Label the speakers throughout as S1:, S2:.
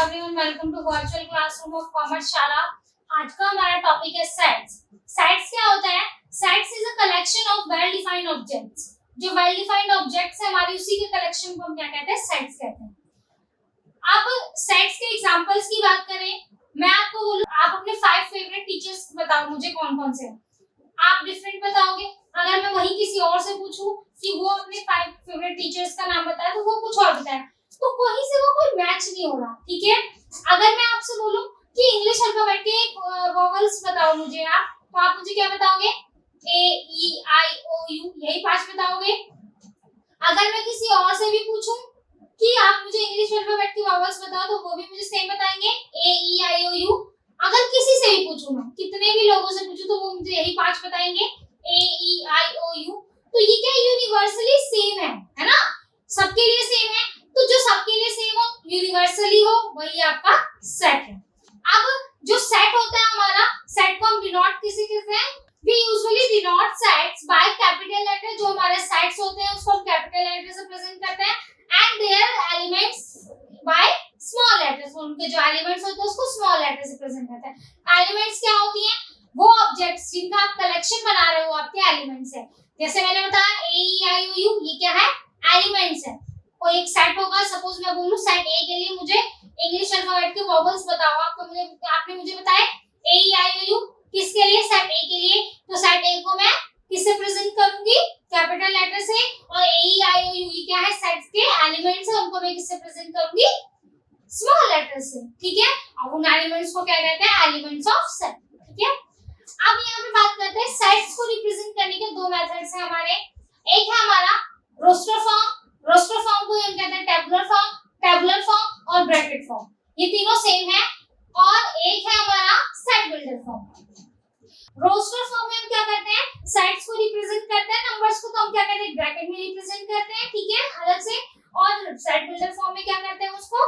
S1: Everyone, welcome to virtual classroom of Commerce Shala. आज का हमारा टॉपिक है सेट्स। सेट्स क्या होता है? Sets is a collection of well defined objects. जो वेल डिफाइंड ऑब्जेक्ट्स है हमारी, उसी के कलेक्शन को हम क्या कहते हैं? सेट्स कहते हैं। अब सेट्स के एग्जांपल्स की बात करें, मैं आपको बोलूं, आप अपने 5 फेवरेट टीचर्स बताओ मुझे कौन कौन से हैं। आप डिफरेंट बताओगे। अगर मैं वही किसी और से पूछूं कि वो अपने 5 फेवरेट टीचर्स का नाम बताए तो वो कुछ और बताए, तो कहीं से वो कोई मैच नहीं हो रहा। ठीक है, अगर मैं आपसे बोलूं कि इंग्लिश अल्फाबेट के वोवेल्स बताओ मुझे आप, तो आप मुझे क्या बताओगे? ए ई आई ओ यू, यही 5 बताओगे। अगर मैं किसी और से भी पूछूं कि आप मुझे इंग्लिश अल्फाबेट के वोवेल्स बताओ, तो वो भी मुझे सेम बताएंगे, ए ई आई ओ यू। अगर किसी से भी पूछूं, मैं कितने भी लोगों से पूछूं, तो वो मुझे यही 5 बताएंगे, ए ई आई ओ यू। तो ये क्या यूनिवर्सली सेम है ना? सबके लिए सेम है। तो जो सबके लिए सेम हो, यूनिवर्सली हो, वही आपका सेट है। अब जो सेट होता है हमारा, सेट को हम डिनोट किसे कहते हैं? We usually denote sets by capital letter. जो हमारे सेट्स होते हैं उसको हम कैपिटल लेटर से प्रेजेंट करते हैं, and their elements by small letters. उनके जो एलिमेंट्स होते हैं उसको स्मॉल लेटर से प्रेजेंट करते हैं। एलिमेंट्स क्या होती हैं? वो ऑब्जेक्ट्स जिनका आप कलेक्शन बना रहे हो, आपके एलिमेंट्स है। जैसे मैंने बताया, ए ई आई ओ यू, ये क्या है? एलिमेंट्स है। कोई एक सेट होगा, सपोज मैं बोलूं सेट ए के लिए मुझे इंग्लिश अल्फाबेट के वोवेल्स बताओ, आपने मुझे बताया ए ई आई ओ यू। किसके लिए? सेट ए के लिए। तो सेट ए को मैं किससे प्रेजेंट करूंगी? कैपिटल लेटर से। और ए ई आई ओ यू ये क्या है? सेट के एलिमेंट्स है, उनको मैं किससे प्रेजेंट करूंगी? स्मॉल लेटर से। ठीक है, अब उन एलिमेंट्स को क्या कहते हैं? Elements of set. ठीक है, अब यहाँ पे बात करते हैं सेट्स को रिप्रेजेंट करने के 2 मेथड्स हैं हमारे। एक है हमारा रोस्टर फॉर्म। रोस्टर फॉर्म को हम कहते हैं टेबुलर फॉर्म और ब्रैकेट फॉर्म। ये तीनों सेम है। और एक है हमारा set builder form. Roster form में हम क्या करते हैं? सेट्स को रिप्रेजेंट करते हैं, नंबर्स को तो हम क्या कहते हैं? ब्रैकेट में रिप्रेजेंट करते हैं। ठीक है, अलग से। और सेट बिल्डर फॉर्म में क्या करते हैं? उसको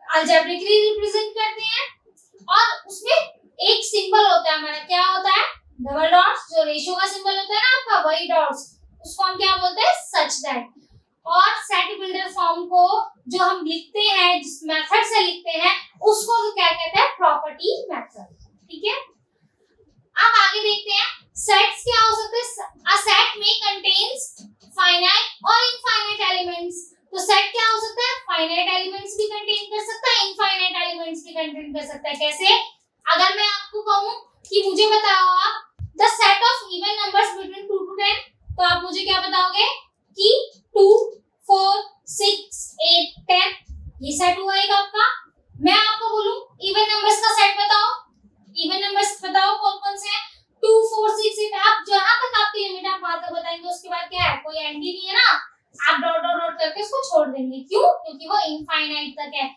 S1: अलजेब्रिकली रिप्रेजेंट करते हैं। और उसमें एक सिंबल होता है हमारा, क्या होता है? Double dots. जो रेशियो का सिंबल होता है ना आपका, वही डॉट्स, उसको हम क्या बोलते हैं? Such that. और सेट बिल्डर फॉर्म को जो हम लिखते हैं, जिस मेथड से लिखते हैं, उसको क्या कहते हैं? Property method. ठीक है, अब आगे देखते हैं सेट्स क्या हो सकते हैं। अ सेट में कंटेन्स फाइनाइट और इनफाइनाइट एलिमेंट्स। तो सेट क्या हो सकता है? फाइनाइट एलिमेंट्स भी कंटेन कर सकता है, इनफाइनाइट एलिमेंट्स भी कंटेन कर सकता है। कैसे? अगर मैं आपको कहूं कि मुझे बताओ आप the set of even numbers between 2 to 10, तो आप मुझे क्या बताओगे कि 2, 4, 6, 8, 10 ये सेट हुआ एक आपका। मैं आपको बोलूं इवन नंबर्स का सेट बताओ, इवन नंबर्स बताओ कौन कौन से हैं? 2, 4, 6, 8। आप जहां तक आपकी लिमिट आप वहां तक बताएंगे, उसके बाद क्या है? कोई एंड ही नहीं है ना, आप डॉट डॉट डॉट करके इसको छोड़ देंगे। क्यों? क्योंकि वो इनफाइनाइट तक है।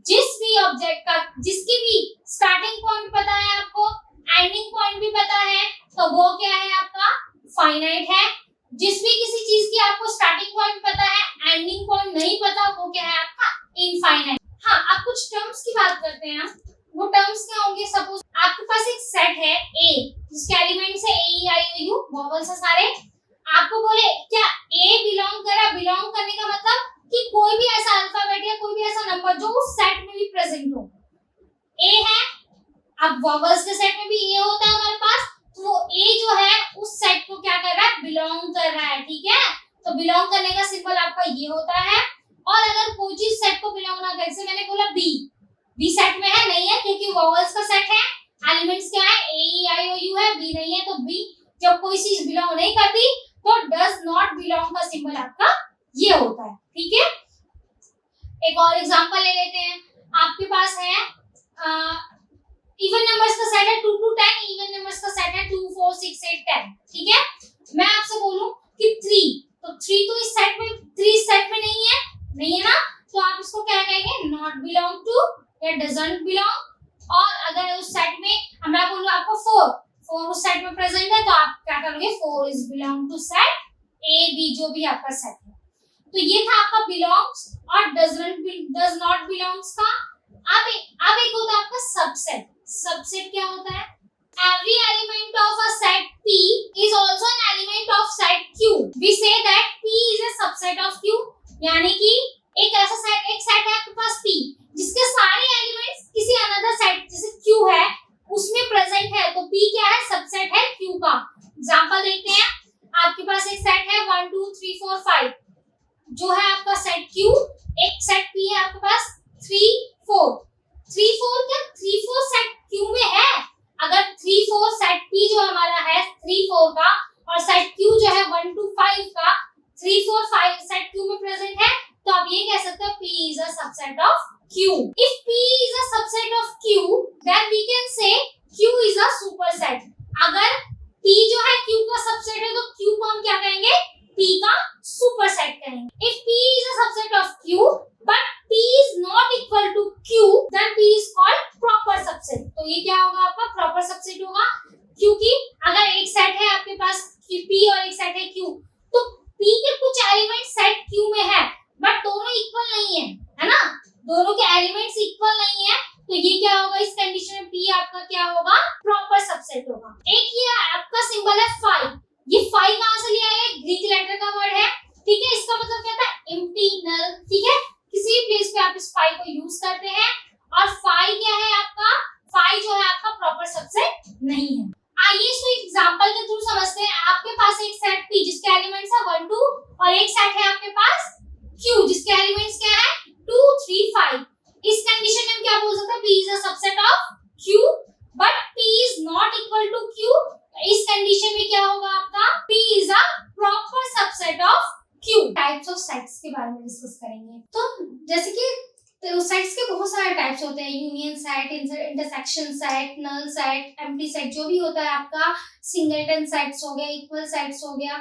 S1: जिस भी ऑब्जेक्ट का, जिसकी भी स्टार्टिंग पॉइंट पता है आपको, एंडिंग पॉइंट भी पता है, तो वो क्या है? आपका फाइनाइट है। जिस भी किसी चीज की आपको स्टार्टिंग पॉइंट पता है, एंडिंग पॉइंट नहीं पता, वो क्या है? आपका इनफाइनाइट। हाँ, अब कुछ टर्म्स की बात करते हैं। वो टर्म्स क्या होंगे? सपोज आपके पास एक सेट है ए, जिसके एलिमेंट्स है ए ई आई ओ यू, वोवेल्स है सारे। आपको बोले क्या ए बिलोंग कर रहा? बिलोंग करने का मतलब कि कोई भी ऐसा अल्फाबेट या कोई भी ऐसा नंबर जो उस सेट में भी प्रेजेंट हो। ए है, अब वोवेल्स के सेट में भी ए होता है हमारे पास, तो वो ए जो है उस सेट को क्या कर रहा है? बिलोंग कर रहा है। ठीक है, तो बिलोंग करने का सिंबल आपका ये होता है। और अगर कोई चीज सेट को बिलोंग ना करे, जैसे मैंने बोला बी सेट में है, नहीं है, क्योंकि वोवेल्स का सेट है, एलिमेंट्स क्या है? ए ई आई ओ यू है, बी नहीं है। तो बी जब कोई चीज बिलोंग नहीं करती, तो डज नॉट बिलोंग का सिंबल आपका ये होता है। ठीक है, एक और एग्जांपल ले लेते हैं। आपके पास है इवन नंबर्स का सेट है 2 to 10, इवन नंबर्स का सेट है 2, 4, 6, 8, 10। ठीक है, मैं आपसे बोलूं कि 3, तो 3 तो इस सेट में, 3 सेट में नहीं है ना, तो आप इसको क्या कहेंगे? नॉट बिलोंग टू या डजंट बिलोंग। और अगर उस सेट में मैं बोलूं आपको 4 उस सेट में प्रेजेंट है, तो आप क्या करोगे? 4 is belong to set A B, जो भी आपका सेट है। तो ये था आपका बिलोंग्स और डज नॉट बिलोंग्स का। अब एक होता है आपका सबसेट। सबसेट क्या होता है? Every element of a set P is also an element of set Q. We say that P is a subset of Q. यानी कि एक सेट है आपके पास P, जिसके सारे element If P is a subset of Q, then we can say Q is a superset. अगर P जो है Q का सबसेट है तो Q को हम क्या कहेंगे? P का superset कहेंगे. If P is a subset of Q, but P is not equal to Q, then P is called proper subset. तो ये क्या होगा आपका proper subset होगा, क्योंकि अगर एक सेट है आपके पास P और एक सेट है Q, तो P के कुछ एलिमेंट सेट Q में है, बट दोनों इक्वल नहीं है ना? दोनों के एलिमेंट्स इक्वल नहीं है, तो ये क्या होगा? इस कंडीशन में P आपका क्या होगा? प्रॉपर सबसेट होगा. एक ये आपका सिंबल है फाई. ये फाई कहाँ से लिया है? ग्रीक लेटर का वर्ड है, ठीक है. इसका मतलब क्या था? एम्प्टी, नल, ठीक है. किसी प्लेस पे आप इस फाई को यूज करते हैं. और फाई क्या है आपका? फाई जो है आपका प्रॉपर सबसेट नहीं है. आइए इसको एग्जांपल के थ्रू समझते हैं. आपके पास एक सेट P जिसके एलिमेंट्स है 1 2 और एक सेट है आपके पास Q जिसके एलिमेंट्स क्या है 2 3 5. इस कंडीशन में हम क्या बोल सकते हैं? P is a subset of Q, but P is not equal to Q. इस कंडीशन में क्या होगा आपका? P is a proper subset of Q. Types of sets के बारे में डिस्कस करेंगे. तो जैसे कि तो सेट्स के बहुत सारे टाइप्स होते हैं. Union set, intersection set, null set, empty set, जो भी होता है आपका. सिंगलटन सेट्स हो गया, इक्वल सेट्स हो गया.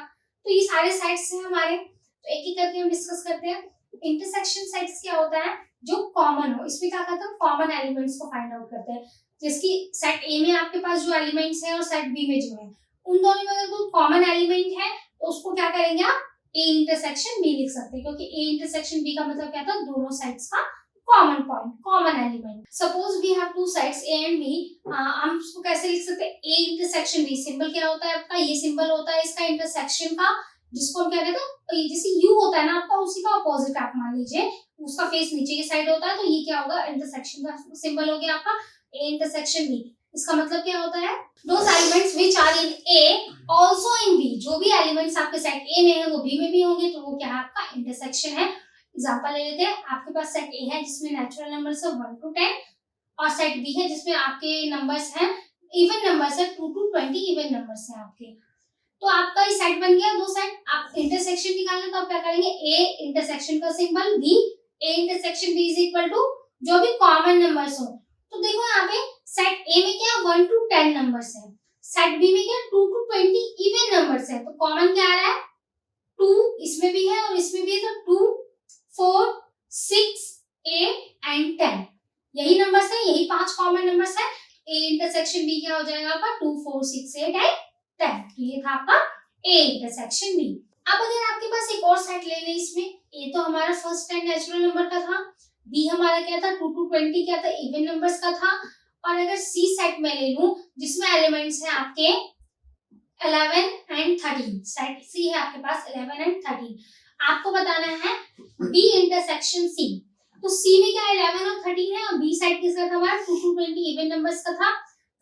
S1: तो ये सारे सेट्स हैं हमारे. तो एक एक करके हम डिस्कस करते हैं. इंटरसेक्शन सेट्स क्या होता है? जो कॉमन हो. इसमें क्या करते हैं? कॉमन एलिमेंट्स को फाइंड आउट करते हैं. जैसे सेट ए में आपके पास जो एलिमेंट्स है और सेट बी में जो है, उन दोनों में अगर कोई कॉमन एलिमेंट है तो उसको क्या करेंगे आप? ए इंटरसेक्शन बी लिख सकते हैं, क्योंकि ए इंटरसेक्शन बी का मतलब क्या था? दोनों साइड्स का common point, common element. Suppose we have two sides A and B. हम उसको कैसे लिख सकते हैं? ए इंटरसेक्शन बी. सिंबल क्या होता है आपका? ये सिंबल होता है इसका इंटरसेक्शन का, जिसको हम क्या कहते हैं? जैसे यू होता है ना आपका, उसी का अपोजिट आप मान लीजिए. उसका फेस नीचे की साइड होता है, तो ये क्या होगा? इंटरसेक्शन का सिंबल हो गया आपका ए इंटरसेक्शन बी. इसका मतलब क्या होता है? Those elements which are in A also in B. जो भी एलिमेंट्स आपके सेट ए में है वो बी में भी होंगे, तो वो क्या है? आपका इंटरसेक्शन है. एग्जांपल ले लेते हैं. आपके पास सेट ए है जिसमें नेचुरल नंबर्स है 1 to 10, और सेट बी है जिसमें आपके नंबर्स हैं इवन नंबर्स है 2 to 20 इवन नंबर्स हैं आपके. तो आपका ये सेट बन गया. दो सेट. आप इंटरसेक्शन निकालना तो आप क्या करेंगे? ए इंटरसेक्शन का symbol B, A intersection B is equal to जो भी कॉमन नंबर्स हो. तो देखो यहाँ पे सेट ए में क्या 1 to 10 नंबर्स है, सेट बी में क्या 2 to 20 इवन नंबर्स है. तो कॉमन क्या आ रहा है? 2 इसमें भी है और इसमें भी है, तो 2 4 6 8 एंड 10 यही नंबर्स है, यही 5 कॉमन नंबर्स है. ए इंटरसेक्शन बी क्या हो जाएगा आपका? 2 4 6 8 एंड 10. तो ये था आपका ए इंटरसेक्शन बी. अब अगर आपके पास एक और सेट ले लें, इसमें ए तो हमारा फर्स्ट 10 नेचुरल नंबर का था, बी हमारा क्या था? 2 to 20 क्या था? इवन नंबर्स का था. और अगर सी सेट में ले लूं जिसमें एलिमेंट्स हैं आपके 11 एंड 13. सेट सी है आपके पास 11 एंड 13. आपको बताना है बी इंटरसेक्शन सी. तो सी में क्या 11 और 13 है, और बी साइड किसका था? हमारा 2 to 20 इवन नंबर्स का था.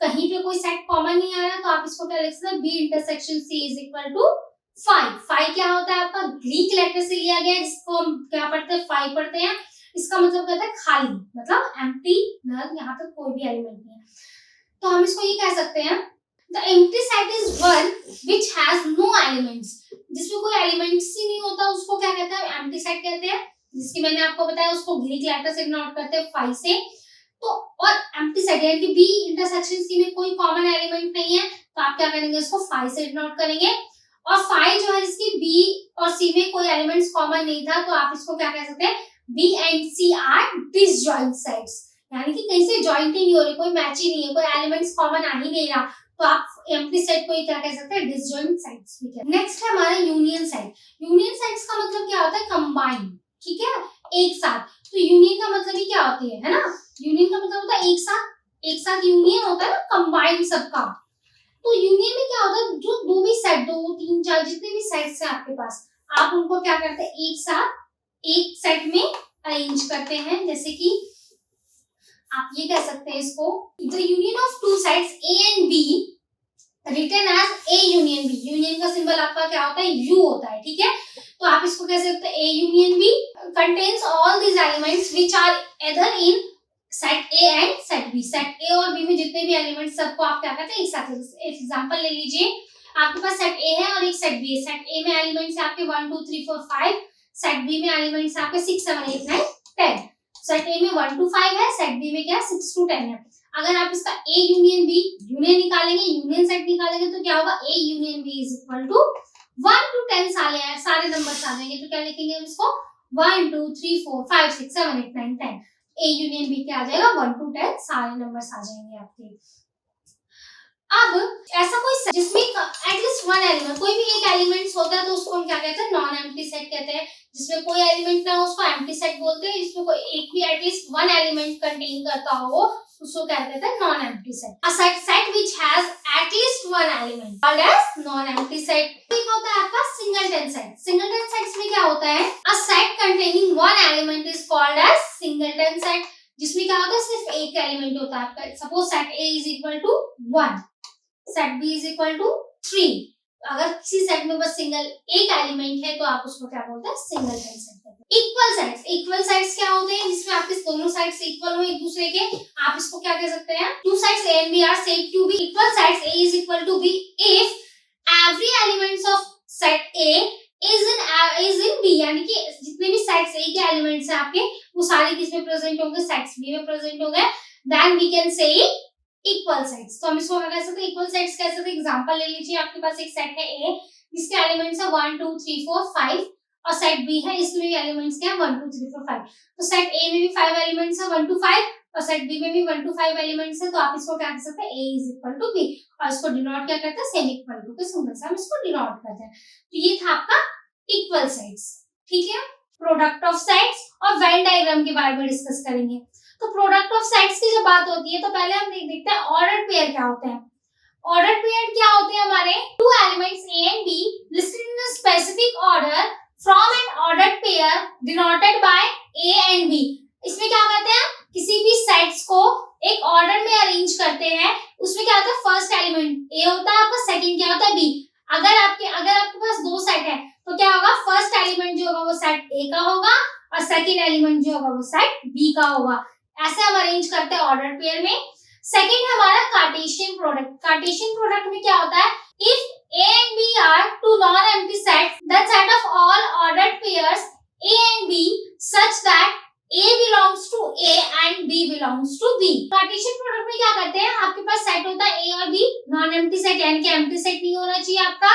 S1: कहीं पे कोई सेट कॉमन नहीं आ रहा, तो आप इसको क्या लिख सकते हैं? B intersection C is equal to 5. 5 क्या होता है आपका? ग्रीक लेटर से लिया गया है, जिसको हम क्या पढ़ते हैं? 5 पढ़ते हैं. इसका मतलब कहता है खाली, मतलब एम्प्टी, नल. यहाँ पर कोई भी एलिमेंट नहीं है, तो हम इसको ये कह सकते हैं the empty set is one which has no elements. जिसमें कोई एलिमेंट्स ही नहीं होता उसको क्या कहते हैं? एम्प्टी सेट कहते हैं. जिसकी मैंने आपको बताया उसको ग्रीक लेटर से डिनोट करते हैं 5 से. तो और एम्प्टी सेट यानी कि बी इंटरसेक्शन सी में कोई कॉमन एलिमेंट नहीं है, तो आप क्या करेंगे? इसको 5 से डिनोट करेंगे. और 5 जो है जिसकी बी और सी में कोई एलिमेंट्स कॉमन नहीं था, तो आप इसको क्या कह सकते हैं? B and C are disjoint sets. यानी कि कहीं से जॉइंट ही नहीं हो रही, कोई मैच ही नहीं है, कोई एलिमेंट्स कॉमन आ ही नहीं रहा, तो आप एम्प्टी सेट को क्या कह सकते हैं? डिसजॉइंट सेट्स भी कहते हैं. नेक्स्ट है हमारा यूनियन सेट. यूनियन सेट्स का मतलब क्या होता है? कंबाइन. ठीक है, एक साथ. तो यूनियन का मतलब ही क्या होती है ना? यूनियन का मतलब होता है एक साथ. एक साथ यूनियन होता है ना, कंबाइन सबका. तो यूनियन में क्या होता है? जो दो भी सेट, 2 3 4 जितने भी सेट्स हैं आपके पास, आप उनको क्या करते हैं? एक साथ एक सेट में अरेंज करते हैं. जैसे कि आप ये कह सकते हैं इसको the union of two sets A and B written as A union B. Union का सिंबल आपका क्या होता है? यू होता है. ठीक है, तो आप इसको कह सकते हैं A union B contains all these elements which are either in set A and set B. Set A और बी में जितने भी एलिमेंट्स सबको आप क्या कहते हैं? एक साथ. एग्जांपल ले लीजिए. आपके पास सेट ए है और एक सेट बी है. सेट ए में एलिमेंट्स आपके 1 2 3 4 5. सेट बी में एलिमेंट्स आपके 6 7 8 9 10. सेट ए में 1 to 5 है, सेट बी में क्या है 6 to 10 है। अगर आप इसका ए यूनियन बी यूनियन निकालेंगे, यूनियन सेट निकालेंगे तो क्या होगा, A union B is equal to 1 to 10 सारे नंबर्स आ जाएंगे। तो क्या लिखेंगे हम इसको 1 2 3 4 5 6 7 8 9 10। ए यूनियन बी क्या आ जाएगा 1 to 10 सारे नंबर्स आ जाएंगे आपके। अब ऐसा कोई जिसमें एटलीस्ट वन एलिमेंट, कोई भी एक एलिमेंट्स होता है तो उसको हम क्या कहते हैं, नॉन एम्प्टी सेट कहते हैं। जिसमें कोई एलिमेंट ना हो उसको एम्प्टी सेट बोलते हैं। जिसमें कोई एक भी एटलीस्ट वन एलिमेंट कंटेन करता हो उसको क्या कहते हैं, non empty set. A set which has at least one element called as non empty set. एक होता है आपका सिंगलटन सेट। सिंगलटन सेट्स में क्या होता है, a set containing one element is called as singleton set. जिसमें क्या होता है, सिर्फ एक एलिमेंट होता है आपका। Suppose set A is equal to 1, set B is equal to 3। अगर किसी सेट में बस सिंगल एक एलिमेंट है तो आप उसको क्या बोलते हैं, सिंगलटन सेट कहते हैं। इक्वल सेट्स, इक्वल सेट्स क्या होते हैं, जिसमें आपके दोनों साइड्स इक्वल हो एक दूसरे के, आप इसको क्या कह सकते हैं, two sides A and B are said to be equal sides A is equal to B if every elements of set A is in B. यानी कि जितने भी सेट्स ए के एलिमेंट्स हैं आपके वो सारे किसमें प्रेजेंट होंगे, सेट्स बी में प्रेजेंट होंगे। Then we can say equal sets. तो हम इसको क्या कह सकते हैं, इक्वल सेट्स कह सकते हैं। एग्जांपल ले लीजिए, आपके पास एक सेट है ए जिसके एलिमेंट्स है 1 2 3 4 5 और सेट बी है इसमें भी एलिमेंट्स क्या है 1 2 3 4 5। तो सेट ए में भी 5 एलिमेंट्स है 1 to 5 और सेट बी में भी 1 to 5 एलिमेंट्स है। तो आप इसको क्या कह सकते हैं, a is equal to B और इसको डिनोट क्या करते हैं, सेमी इक्वल टू के सिंबल से हम इसको डिनोट करते हैं। तो ये था आपका इक्वल सेट्स। ठीक है, प्रोडक्ट ऑफ सेट्स और वेन डायग्राम के बारे में डिस्कस करेंगे। तो प्रोडक्ट ऑफ सेट्स की जब बात होती है तो पहले हम देखते हैं ऑर्डर पेयर क्या होते हैं। ऑर्डर पेयर क्या होते हैं, हमारे two elements A and B listed in a specific order from an ordered pair denoted by A and B. इसमें क्या कहते हैं, किसी भी सेट्स को एक ऑर्डर में अरेंज करते हैं। उसमें क्या होता है, फर्स्ट एलिमेंट ए होता है आपका, सेकंड क्या होता है बी। अगर आपके पास दो सेट है तो क्या होगा, फर्स्ट एलिमेंट जो होगा वो सेट ए का होगा और सेकंड एलिमेंट जो होगा वो सेट बी का होगा। ऐसे हम अरेंज करते हैं ऑर्डर पेयर में। सेकंड है हमारा कार्टेशियन प्रोडक्ट। कार्टेशियन प्रोडक्ट में क्या होता है, if A and B are two non empty sets the set of all ordered pairs A and B such that A belongs to A and B belongs to B. Cartesian product में क्या करते हैं, आपके पास set होता है ए और B, non empty set यानी कि एम्प्टी सेट नहीं होना चाहिए आपका।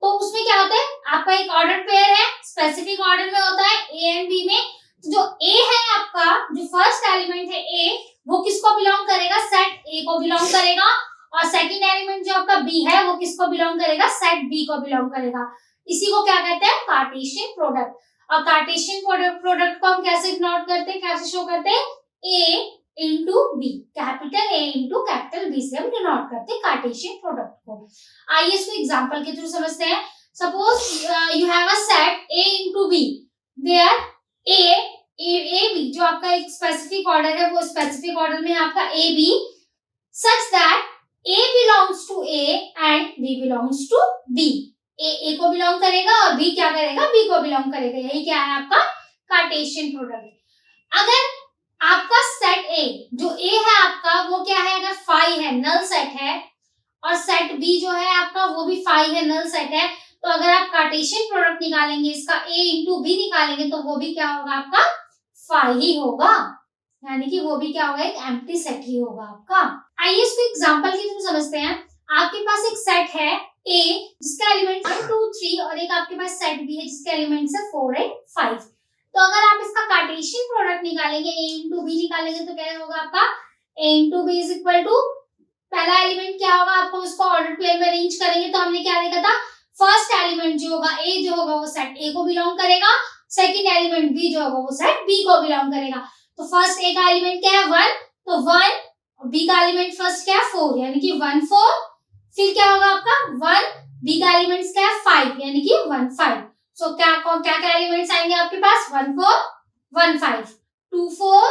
S1: तो उसमें क्या होता है, आपका एक ऑर्डर पेयर है, स्पेसिफिक ऑर्डर में होता है ए एंड बी में। तो जो ए है आपका, जो फर्स्ट एलिमेंट है ए, वो किसको बिलोंग करेगा, सेट ए को बिलोंग करेगा। और सेकंड एलिमेंट जो आपका बी है वो किसको बिलोंग करेगा, सेट बी को बिलोंग करेगा। इसी को क्या कहते हैं, कार्टेशियन प्रोडक्ट। और कार्टेशियन प्रोडक्ट को हम कैसे डिनोट करते हैं, कैसे शो करते हैं, A into B, capital A into capital B से हम डिनोट करते हैं कार्टेशियन प्रोडक्ट को। आइए इसको एग्जांपल के थ्रू समझते हैं। Suppose you have a set A into B where A B, जो आपका एक स्पेसिफिक ऑर्डर है वो स्पेसिफिक ऑर्डर में आपका A B such that A belongs to A and B belongs to B. A को बिलोंग करेगा और बी क्या करेगा, बी को बिलोंग करेगा। यही क्या है आपका कार्टेशियन प्रोडक्ट। अगर आपका सेट ए, जो ए है आपका वो क्या है, अगर फाई है, नल सेट है, और सेट बी जो है आपका वो भी फाई है, नल सेट है, तो अगर आप कार्टेशियन प्रोडक्ट निकालेंगे, इसका ए इंटू बी निकालेंगे तो वो भी क्या होगा, आपका फाई ही होगा। यानी कि वो भी क्या होगा, एक एम्प्टी सेट ही होगा आपका। आइए इसको एग्जांपल के थ्रू समझते हैं। आपके पास एक सेट है ए जिसका एलिमेंट 1 2 3 और एक आपके पास सेट बी है जिसके एलिमेंट्स है 4 एंड 5। तो अगर आप इसका कार्टेशियन प्रोडक्ट निकालेंगे, ए इंटू बी निकालेंगे तो क्या होगा आपका, A into B is equal to, पहला एलिमेंट क्या होगा, आपको उसको ऑर्डर पेयर में अरेंज करेंगे तो हमने क्या देखा था, फर्स्ट एलिमेंट जो होगा ए जो होगा वो सेट ए को बिलोंग करेगा, सेकंड एलिमेंट बी जो होगा वो सेट बी को बिलोंग करेगा। तो फर्स्ट ए का एलिमेंट क्या है 1, तो 1, बी का एलिमेंट फर्स्ट क्या है 4 यानी कि 1 4, फिर क्या होगा आपका 1, बी का एलिमेंट्स क्या है 5 यानी कि 1 5। सो क्या क्या एलिमेंट्स आएंगे आपके पास, 1 4 1 5, 2 4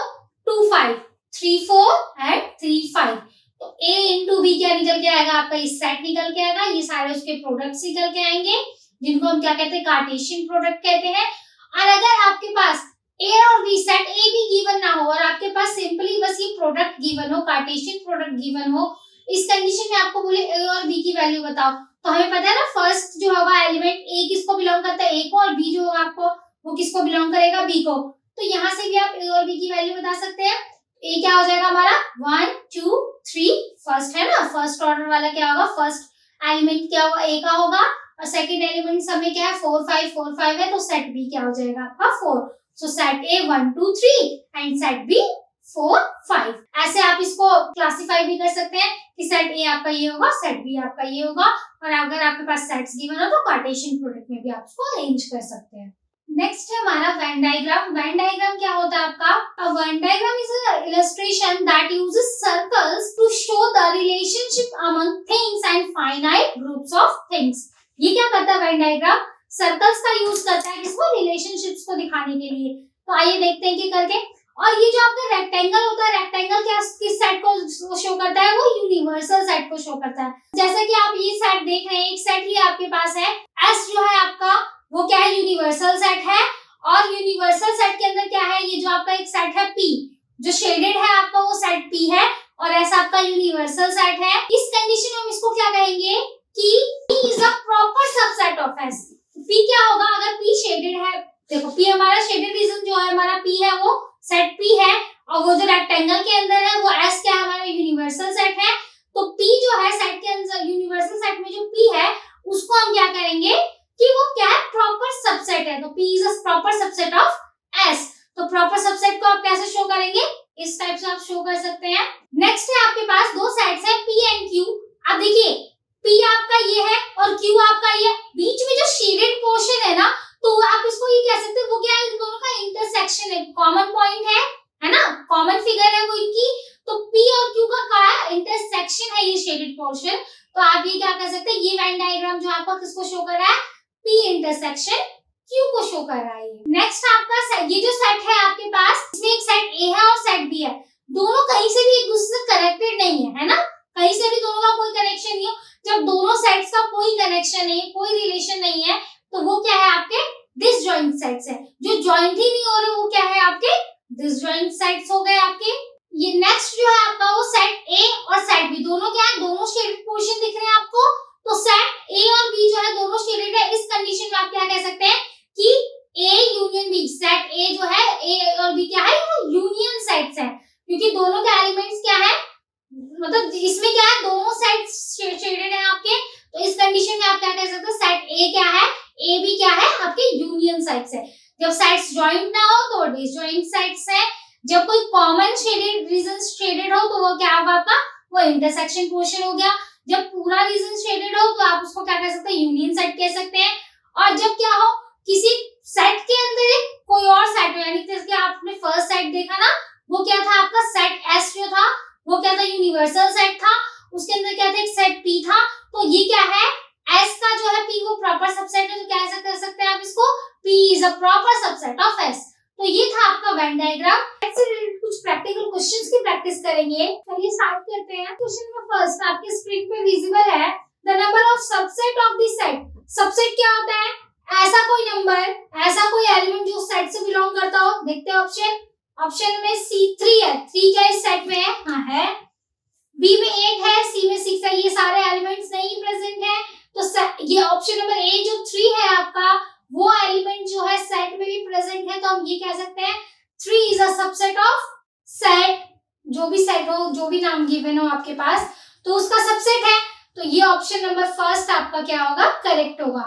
S1: 2 5, 3 4 एंड 3 5। तो a इंटू बी क्या निकल के आएगा आपका, इस सेट निकल के आएगा, ये सारे उसके प्रोडक्ट्स निकल के आएंगे जिनको हम क्या कहते हैं, कार्टेशियन प्रोडक्ट कहते हैं। और अगर आपके पास a और b, सेट a भी गिवन ना हो और आपके पास सिंपली बस ये प्रोडक्ट गिवन हो, कार्टेशियन प्रोडक्ट गिवन हो, इस कंडीशन में आपको बोले a और b की वैल्यू बताओ, तो हमें पता है ना फर्स्ट जो होगा एलिमेंट a किसको बिलोंग करता है, a को, और b जो होगा आपको वो किसको बिलोंग करेगा, b को। तो यहाँ से भी आप ए और बी की वैल्यू बता सकते हैं। ए क्या हो जाएगा हमारा 1 2 3, फर्स्ट है ना, फर्स्ट ऑर्डर वाला क्या होगा, फर्स्ट एलिमेंट क्या होगा, ए का होगा, और सेकंड एलिमेंट समय क्या है 4 5 4 5 है, तो सेट बी क्या हो जाएगा आपका 4। So set A 1 2 3 and set B 4 5। ऐसे आप इसको क्लासिफाई भी कर सकते हैं कि सेट ए आपका ये होगा, सेट बी आपका ये होगा, और अगर आपके पास सेट्स गिवन हो तो कार्टेशियन प्रोडक्ट में भी आप इसको अरेंज कर सकते हैं। नेक्स्ट है हमारा वेन डायग्राम। वेन डायग्राम क्या होता है आपका, a Venn diagram is a illustration that uses circles to show the relationship among things and finite groups of things. ये क्या करता है वेन डायग्राम, सर्कल्स का यूज करता है किसको, रिलेशनशिप्स को दिखाने के लिए। तो आइए देखते हैं कि करके। और ये जो आपका रेक्टेंगल होता है, रेक्टेंगल क्या किस सेट को शो करता है, वो यूनिवर्सल सेट को शो करता है। जैसा कि आप ये सेट देख रहे हैं, एक सेट ही आपके पास है, एस जो है आपका वो क्या है, यूनिवर्सल सेट है। और यूनिवर्सल सेट के अंदर क्या है, ये जो आपका एक सेट है पी, जो शेडेड है आपका वो सेट पी है, और ऐसा आपका यूनिवर्सल सेट है। इस कंडीशन में हम इसको क्या कहेंगे कि P is a proper subset of S। P क्या होगा, अगर P शेडेड है, देखो P हमारा शेडेड रीजन जो है हमारा P है वो सेट P है, और वो जो रेक्टेंगल के अंदर है वो S क्या है, हमारा यूनिवर्सल सेट है। तो P जो है सेट के अंदर, यूनिवर्सल सेट में जो P है उसको हम क्या करेंगे कि वो क्या है, प्रॉपर सबसेट है। तो P is a proper subset of S। तो प्रॉपर सबसेट को आप कैसे शो करेंगे, इस टाइप से आप शो कर सकते हैं। नेक्स्ट है आपके पास दो सेट्स है P एंड Q। अब देखिए P आपका ये है और Q आपका ये, बीच में जो शेडेड पोर्शन है ना, तो आप इसको ये कह सकते हैं वो क्या है, इन दोनों का इंटरसेक्शन है, कॉमन पॉइंट है ना, कॉमन फिगर है वो इनकी। तो P और Q का क्या है, इंटरसेक्शन है ये शेडेड पोर्शन। तो आप ये क्या कर सकते हैं, ये वेन डायग्राम जो आपका किसको शो कर रहा है, P इंटरसेक्शन Q को शो कर रहा है। नेक्स्ट आपका ये जो सेट है आपके पास, इसमें एक सेट A है और सेट B है, दोनों कहीं से भी एक दूसरे से कनेक्टेड नहीं है ना, कहीं से भी दोनों का कोई कनेक्शन नहीं हो। जब दोनों सेट्स का कोई कनेक्शन नहीं है, कोई रिलेशन नहीं है, तो वो क्या है आपके डिसजॉइंट सेट्स है। जो जॉइंट ही नहीं हो रहे वो क्या है आपके डिसजॉइंट सेट्स हो गए आपके। ये नेक्स्ट जो है आपका वो सेट A और सेट B, दोनों क्या है, दोनों शेडेड पोर्शन दिख रहे हैं आपको। तो सेट A और B जो है दोनों शेडेड है, इस कंडीशन में आप क्या कह सकते हैं कि A union B, set A जो है A और B क्या है, यूनियन सेट्स है, क्योंकि दोनों के एलिमेंट्स क्या है, मतलब इसमें क्या है, दोनों सेट्स शेडेड है आपके। तो इस कंडीशन में आप क्या कह सकते हैं, सेट A क्या है, A B क्या है, आपके यूनियन सेट्स है। जब सेट्स जॉइंट ना हो तो डिसजॉइंट सेट्स है। जब कोई कॉमन शेडेड रीजन शेडेड हो तो वो क्या होगा आपका, वो इंटरसेक्शन पोर्शन हो गया। जब पूरा रीजन शेडेड हो तो आप उसको क्या कह सकते हैं, यूनियन सेट कह सकते हैं। और जब क्या हो, किसी सेट के अंदर एक कोई और सेट हो, यानी जैसे आपने फर्स्ट सेट देखा ना, वो क्या था आपका सेट S जो था वो क्या था, यूनिवर्सल सेट था, उसके अंदर क्या था, एक सेट P था। तो ये क्या है, S का जो है P वो प्रॉपर सबसेट है, तो कैसे कर सकते हैं आप इसको, P is a proper subset of S। तो ये था आपका वेन डायग्राम। इससे रिलेटेड कुछ प्रैक्टिकल क्वेश्चंस की प्रैक्टिस करेंगे। चलिए स्टार्ट करते हैं। क्वेश्चन नंबर फर्स्ट आपके स्क्रीन पे विजिबल है, the number of subset of the set. Subset क्या होता है, ऐसा कोई नंबर, ऐसा कोई एलिमेंट जो सेट से बिलोंग करता हो। देखते हैं ऑप्शन, ऑप्शन में C3 है, 3 क्या इस सेट में है, हाँ है। B में 8 है, C में 6 है, ये सारे एलिमेंट्स नहीं प्रेजेंट है। तो ये ऑप्शन नंबर A जो 3 है आपका, वो एलिमेंट जो है सेट में भी प्रेजेंट है। तो हम ये कह सकते हैं 3 is a subset of set, जो भी सेट हो, जो भी नाम गिवन हो आपके पास, तो उसका सबसेट है। तो ये ऑप्शन नंबर फर्स्ट आपका क्या होगा, करेक्ट होगा।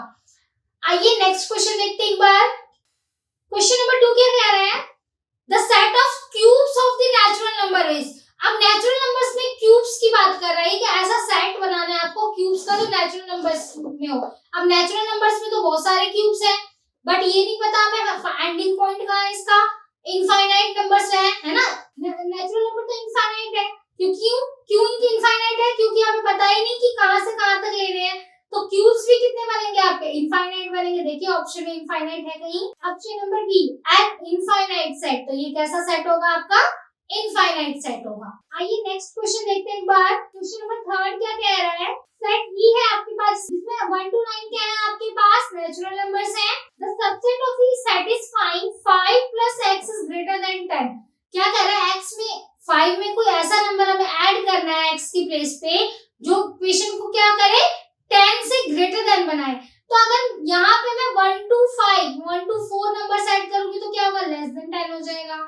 S1: आइए नेक्स्ट क्वेश्चन देखते हैं एक बार। क्वेश्चन नंबर 2 क्या कह रहा है, the set of cubes of the natural number is. अब नेचुरल नंबर्स में क्यूब्स की बात कर रहा है कि ऐसा सेट बनाना है आपको क्यूब्स का जो नेचुरल नंबर्स में हो। अब नेचुरल नंबर्स में तो बहुत सारे क्यूब्स हैं, बट ये नहीं पता हमें एंडिंग पॉइंट कहाँ है इसका, इनफाइनाइट नंबर्स है ना, नेचुरल नंबर तो इनफाइनाइट है। क्यों इनफाइनाइट है, क्योंकि हमें पता ही नहीं कि कहाँ से कहाँ तक लेने हैं। तो क्यूब्स भी कितने बनेंगे आपके, इनफाइनाइट बनेंगे। देखिए ऑप्शन में इनफाइनाइट है कहीं, option number B at infinite set. तो ये कैसा सेट होगा आपका, इनफाइनाइट सेट होगा। आइए नेक्स्ट क्वेश्चन देखते हैं एक बार। क्वेश्चन नंबर थर्ड क्या कह रहा है, सेट ई है आपके पास, जिसमें 1 to 9 क्या है आपके पास, नेचुरल नंबर्स हैं। The subset of E satisfying 5 plus x is greater than 10। क्या कह रहा है, x में 5 में कोई ऐसा नंबर हमें ऐड करना है x की प्लेस पे जो इक्वेशन को क्या करे, 10 से ग्रेटर देन बनाए। तो अगर यहाँ पे मैं 1 to 5 1 to 4 नंबर ऐड करूंगी तो क्या होगा, लेस देन 10 हो जाएगा।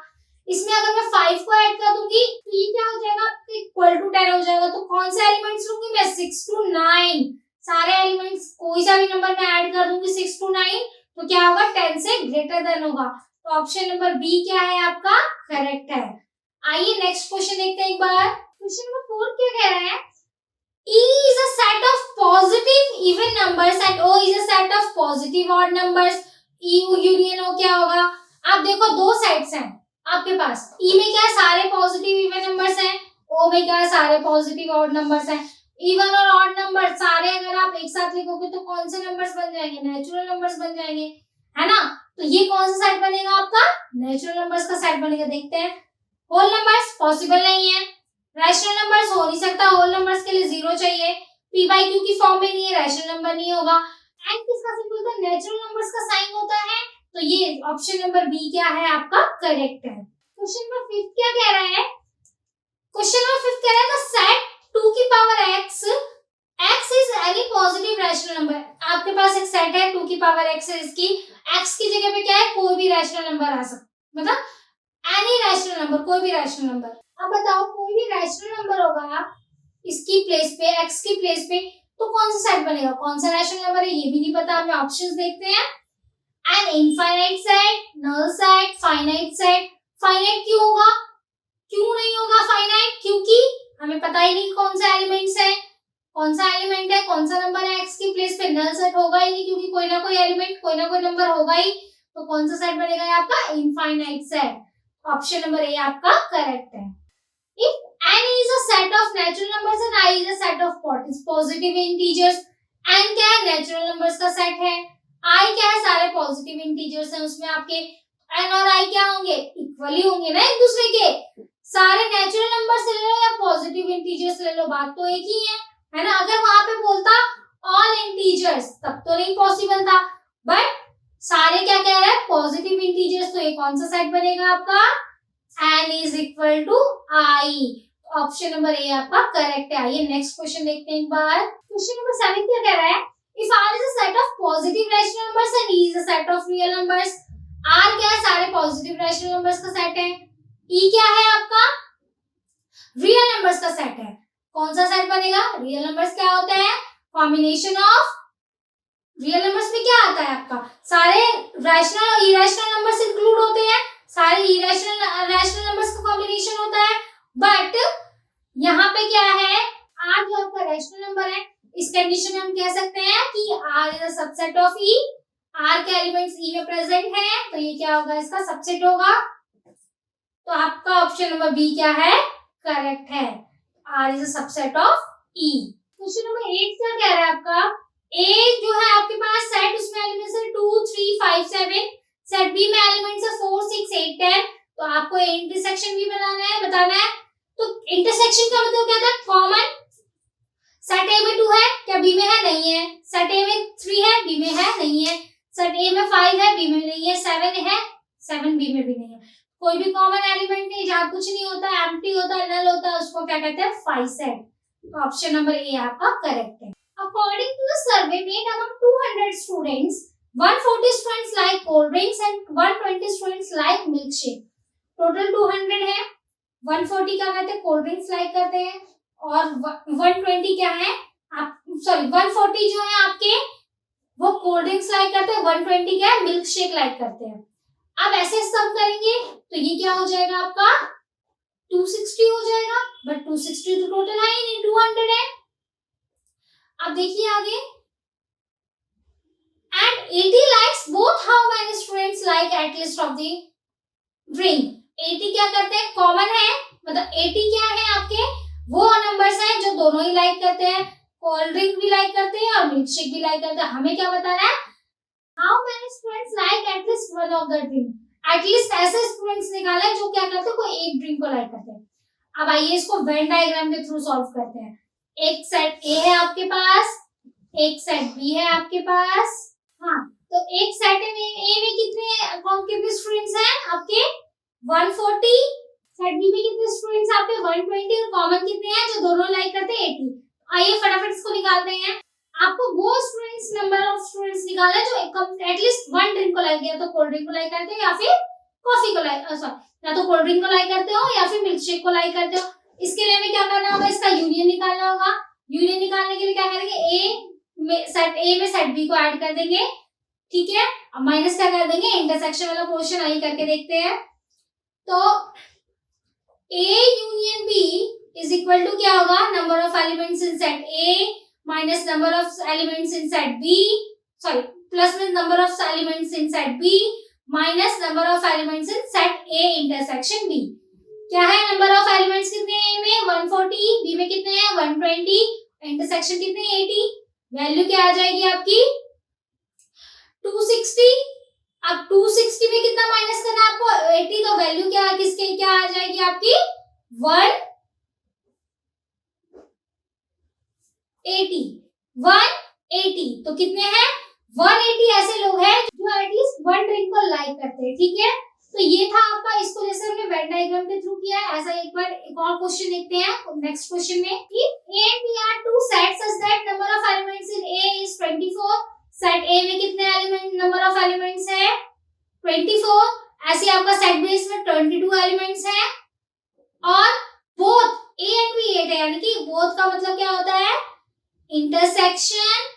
S1: इसमें अगर मैं 5 को ऐड कर दूंगी तो ये क्या हो जाएगा, इक्वल टू 10 हो जाएगा। तो कौन से एलिमेंट्स लूंगी मैं, 6 to 9, सारे एलिमेंट्स कोई सा भी नंबर मैं ऐड कर दूंगी 6 to 9 तो क्या होगा, 10 से ग्रेटर देन होगा। तो ऑप्शन नंबर बी क्या है आपका, करेक्ट है। आइए नेक्स्ट क्वेश्चन देखते हैं एक बार। क्वेश्चन नंबर 4 क्या कह रहा है, E is a set of positive even numbers and O is a set of positive odd numbers. E union O क्या होगा, आप देखो दो सेट्स हैं आपके पास, E में क्या है, सारे पॉजिटिव इवन नंबर्स हैं, O में क्या है, सारे पॉजिटिव ऑड नंबर्स हैं। इवन और ऑड नंबर सारे अगर आप एक साथ लिखोगे तो कौन से नंबर्स बन जाएंगे, नेचुरल नंबर्स बन जाएंगे, है ना। तो ये कौन सा सेट बनेगा आपका, नेचुरल नंबर्स का सेट बनेगा। देखते हैं, होल नंबर्स पॉसिबल नहीं है, रैशनल नंबर्स हो नहीं सकता, होल नंबर्स के लिए 0 चाहिए, p बाई क्यू की फॉर्म में नहीं है, रैशनल नंबर नहीं होगा। एंड किसका सिंबल था, नेचुरल नंबर्स का साइन होता है, तो ये ऑप्शन नंबर बी क्या है आपका, करेक्ट है। क्वेश्चन नंबर 5 क्या कह रहा है, क्वेश्चन नंबर 5 कह रहा है द सेट 2 की power x is any positive rational number. आपके पास एक सेट है 2 की पावर x है, इसकी x की जगह पे क्या है, कोई भी रैशनल नंबर आ सकता, मतलब एनी रैशनल नंबर, कोई भी रैशनल नंबर। अब बताओ कोई भी रैशनल नंबर होगा इसकी प्लेस पे, x की प्लेस पे, तो कौन सा सेट बनेगा, कौन सा रैशनल नंबर है ये भी नहीं पता, हमें ऑप्शंस देखते हैं। An infinite set, null set, finite set. Finite क्यों होगा, क्यों नहीं होगा फाइनाइट, क्योंकि हमें पता ही नहीं कौन सा एलिमेंट्स है, कौन सा एलिमेंट है, कौन सा नंबर है x की प्लेस पे। नल सेट होगा ही नहीं क्योंकि कोई ना कोई एलिमेंट, कोई ना कोई नंबर होगा ही, तो कौन सा सेट बनेगा आपका, infinite set. Option number A आपका करेक्ट है। If n is a set of natural numbers and I is a set of positive integers, n क्या है, नेचुरल नंबर्स का सेट है, I क्या है, सारे पॉजिटिव इंटीजर्स हैं, उसमें आपके n और I क्या होंगे, इक्वली होंगे ना एक दूसरे के। सारे नेचुरल नंबर्स ले लो या पॉजिटिव इंटीजर्स ले लो, बात तो एक ही है ना। अगर वहां पे बोलता ऑल इंटीजर्स तब तो नहीं पॉसिबल था, बट सारे क्या कह रहा है, पॉजिटिव इंटीजर्स, तो ये कौन सा सेट बनेगा आपका, n is equal to I। Option number A आपका करेक्ट है। आइए नेक्स्ट क्वेश्चन देखते हैं एक बार। क्वेश्चन नंबर 7 क्या कह रहा है, if R is a set of positive rational numbers and E is a set of real numbers। R क्या है, सारे पॉजिटिव रैशनल नंबर्स का सेट है, E क्या है आपका, रियल नंबर्स का सेट है। कौन सा सेट बनेगा, रियल नंबर्स क्या होता है, कॉम्बिनेशन ऑफ, रियल नंबर्स में क्या आता है आपका, सारे रैशनल और इरेशनल नंबर्स इंक्लूड होते हैं, सारे इरेशनल रैशनल नंबर्स का कॉम्बिनेशन होता है। बट यहाँ पे क्या है, R जो आपका रैशनल नंबर है, इस कंडीशन में हम कह सकते हैं कि R is a subset of E। R के एलिमेंट्स E में प्रेजेंट हैं, तो ये क्या होगा, इसका सबसेट होगा। तो आपका ऑप्शन नंबर बी क्या है, करेक्ट है, R is a subset of E। Question number 8 क्या कह रहा है आपका, A जो है आपके पास सेट, उसमें एलिमेंट्स है 2 3 5 7, सेट बी में एलिमेंट्स है 4 6 8 10। तो आपको इंटरसेक्शन भी बताना है। तो इंटरसेक्शन का मतलब क्या था, कॉमन, सेट ए में 2 है, क्या बी में है, नहीं है, सेट ए में 3 है, बी में है, नहीं है, सेट ए में 5 है, बी में नहीं है, 7 है, 7 बी में भी नहीं है। कोई भी कॉमन एलिमेंट नहीं, जहाँ कुछ नहीं होता, एम्प्टी होता है, नल होता है, उसको क्या कहते हैं, 5 सेट। तो ऑप्शन नंबर ए आपका करेक्ट है। According to the survey made among 200 students, 140 students like cold drinks and 120 students like milkshake। Total 200 है, 140 क्या कहते हैं, कोल्ड ड्रिंक्स लाइक करते हैं, और 120 क्या है, आप सॉरी 140 जो है आपके वो कोल्ड ड्रिंक्स लाइक करते हैं, 120 क्या है, मिल्क शेक लाइक करते हैं। अब ऐसे सम करेंगे तो ये क्या हो जाएगा आपका, 260 हो जाएगा, बट 260 तो टोटल है ही नहीं, 200 है। अब देखिए आगे, and 80 likes both, how many students like at least of the drink। 80 क्या करते हैं, कॉमन है, मतलब 80 क्या है आपके वो नंबर्स हैं जो दोनों ही लाइक करते हैं, कोल्ड ड्रिंक भी लाइक करते हैं और मिल्क शेक भी लाइक करते हैं। हमें क्या बताना है, how many students like at least one of the drink. At least ऐसे स्टूडेंट्स निकाले हैं जो क्या करते हैं, कोई एक ड्रिंक को लाइक करते हैं। अब आइए इसको वेन डायग्राम के थ्रू सॉल्व करते हैं। एक सेट ए है आपके पास, एक सेट बी है आपके पास। हाँ, तो एक सेट ए में कितने स्टूडेंट्स हैं आपके 140, सेट बी में कितने स्टूडेंट्स आपके 120 और कॉमन कितने हैं जो दोनों लाइक करते हैं 80। आइए फटाफट इसको निकालते हैं। आपको वो स्टूडेंट्स नंबर ऑफ स्टूडेंट्स निकालना है जो एटलीस्ट वन ड्रिंक को लाइक किया, तो कोल्ड ड्रिंक को लाइक करते हो या फिर कॉफी को लाइक, सॉरी या तो कोल्ड ड्रिंक को लाइक करते हो या फिर मिल्क शेक को लाइक करते हो। इसके लिए हमें क्या करना होगा, इसका यूनियन निकालना होगा। यूनियन निकालने के लिए क्या करेंगे, सेट ए में सेट बी को ऐड कर देंगे, ठीक है। अब माइनस क्या कर देंगे, इंटरसेक्शन वाला पोर्शन आइए करके देखते हैं। तो A union B is equal to क्या होगा, number of elements in set A minus number of elements in set B, sorry plus में number of elements in set B minus number of elements in set A intersection B. क्या है, number of elements कितने हैं ए में 140, B में कितने हैं 120, intersection कितने 80, वैल्यू क्या आ जाएगी आपकी 260। अब 260 में कितना माइनस करना है आपको 80, तो वैल्यू क्या किसके क्या आ जाएगी आपकी 180। तो कितने हैं 180 ऐसे लोग हैं जो एटलीस्ट वन ड्रिंक को लाइक करते हैं, ठीक है। तो ये था आपका, इसको जैसे हमने वेन डायग्राम के थ्रू किया है, ऐसा एक बार एक और क्वेश्चन देखते हैं नेक्स्ट क्वेश्चन में। If A and B are two sets such that number of elements in A is 24, set A में कितने एलिमेंट नंबर ऑफ एलिमेंट्स है 24, ऐसे आपका सेट बी में 22 एलिमेंट्स हैं, और बोथ ए एंड बी 8 है, यानी कि बोथ का मतलब क्या होता है इंटरसेक्शन।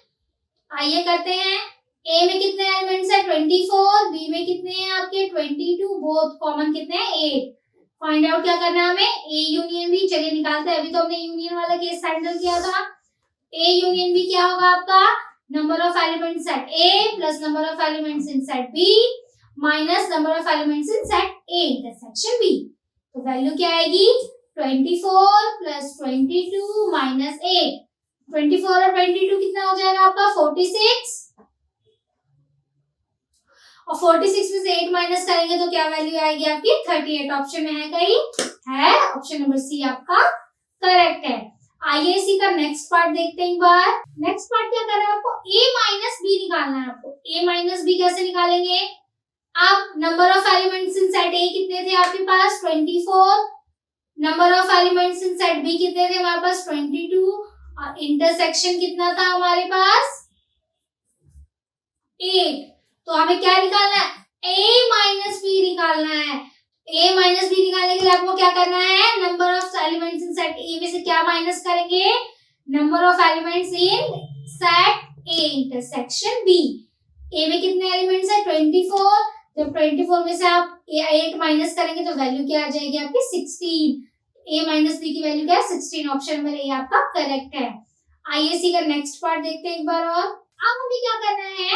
S1: आइए करते हैं, ए में कितने एलिमेंट्स है 24, बी में कितने हैं आपके 22, बोथ कॉमन कितने हैं 8। फाइंड आउट क्या करना है हमें, ए यूनियन बी, चलिए निकालते हैं। अभी तो हमने यूनियन वाला केस हैंडल किया था। ए यूनियन बी क्या होगा आपका, number of elements set A plus number of elements in set B minus number of elements in set A intersection B. तो वैल्यू क्या आएगी 24 प्लस 22 माइनस 8, 24 और 22 कितना हो जाएगा आपका 46, और 46 में से 8 माइनस करेंगे तो क्या वैल्यू आएगी आपकी 38। ऑप्शन में है कहीं है, ऑप्शन नंबर सी आपका करेक्ट है। आइए इसी का नेक्स्ट पार्ट देखते हैं एक बार। नेक्स्ट पार्ट क्या कर रहा है, आपको a माइनस बी निकालना है। आपको a माइनस बी कैसे निकालेंगे, आप number of elements in set a कितने थे आपके पास 24, number of elements in set b कितने थे हमारे पास 22, और इंटरसेक्शन कितना था हमारे पास 8। तो हमें क्या निकालना है, a माइनस बी निकालना है। a माइनस बी निकालने के लिए आपको क्या करना है, number of elements in set a में से क्या माइनस करेंगे, number of elements in set a intersection b। a में कितने एलिमेंट्स है 24, जब 24 में से आप 8 माइनस करेंगे तो वैल्यू क्या आ जाएगी आपकी 16। a माइनस बी की वैल्यू क्या है 16, ऑप्शन नंबर ए आपका करेक्ट है। आइए इसी का नेक्स्ट पार्ट देखते हैं एक बार और। अब हमें क्या करना है,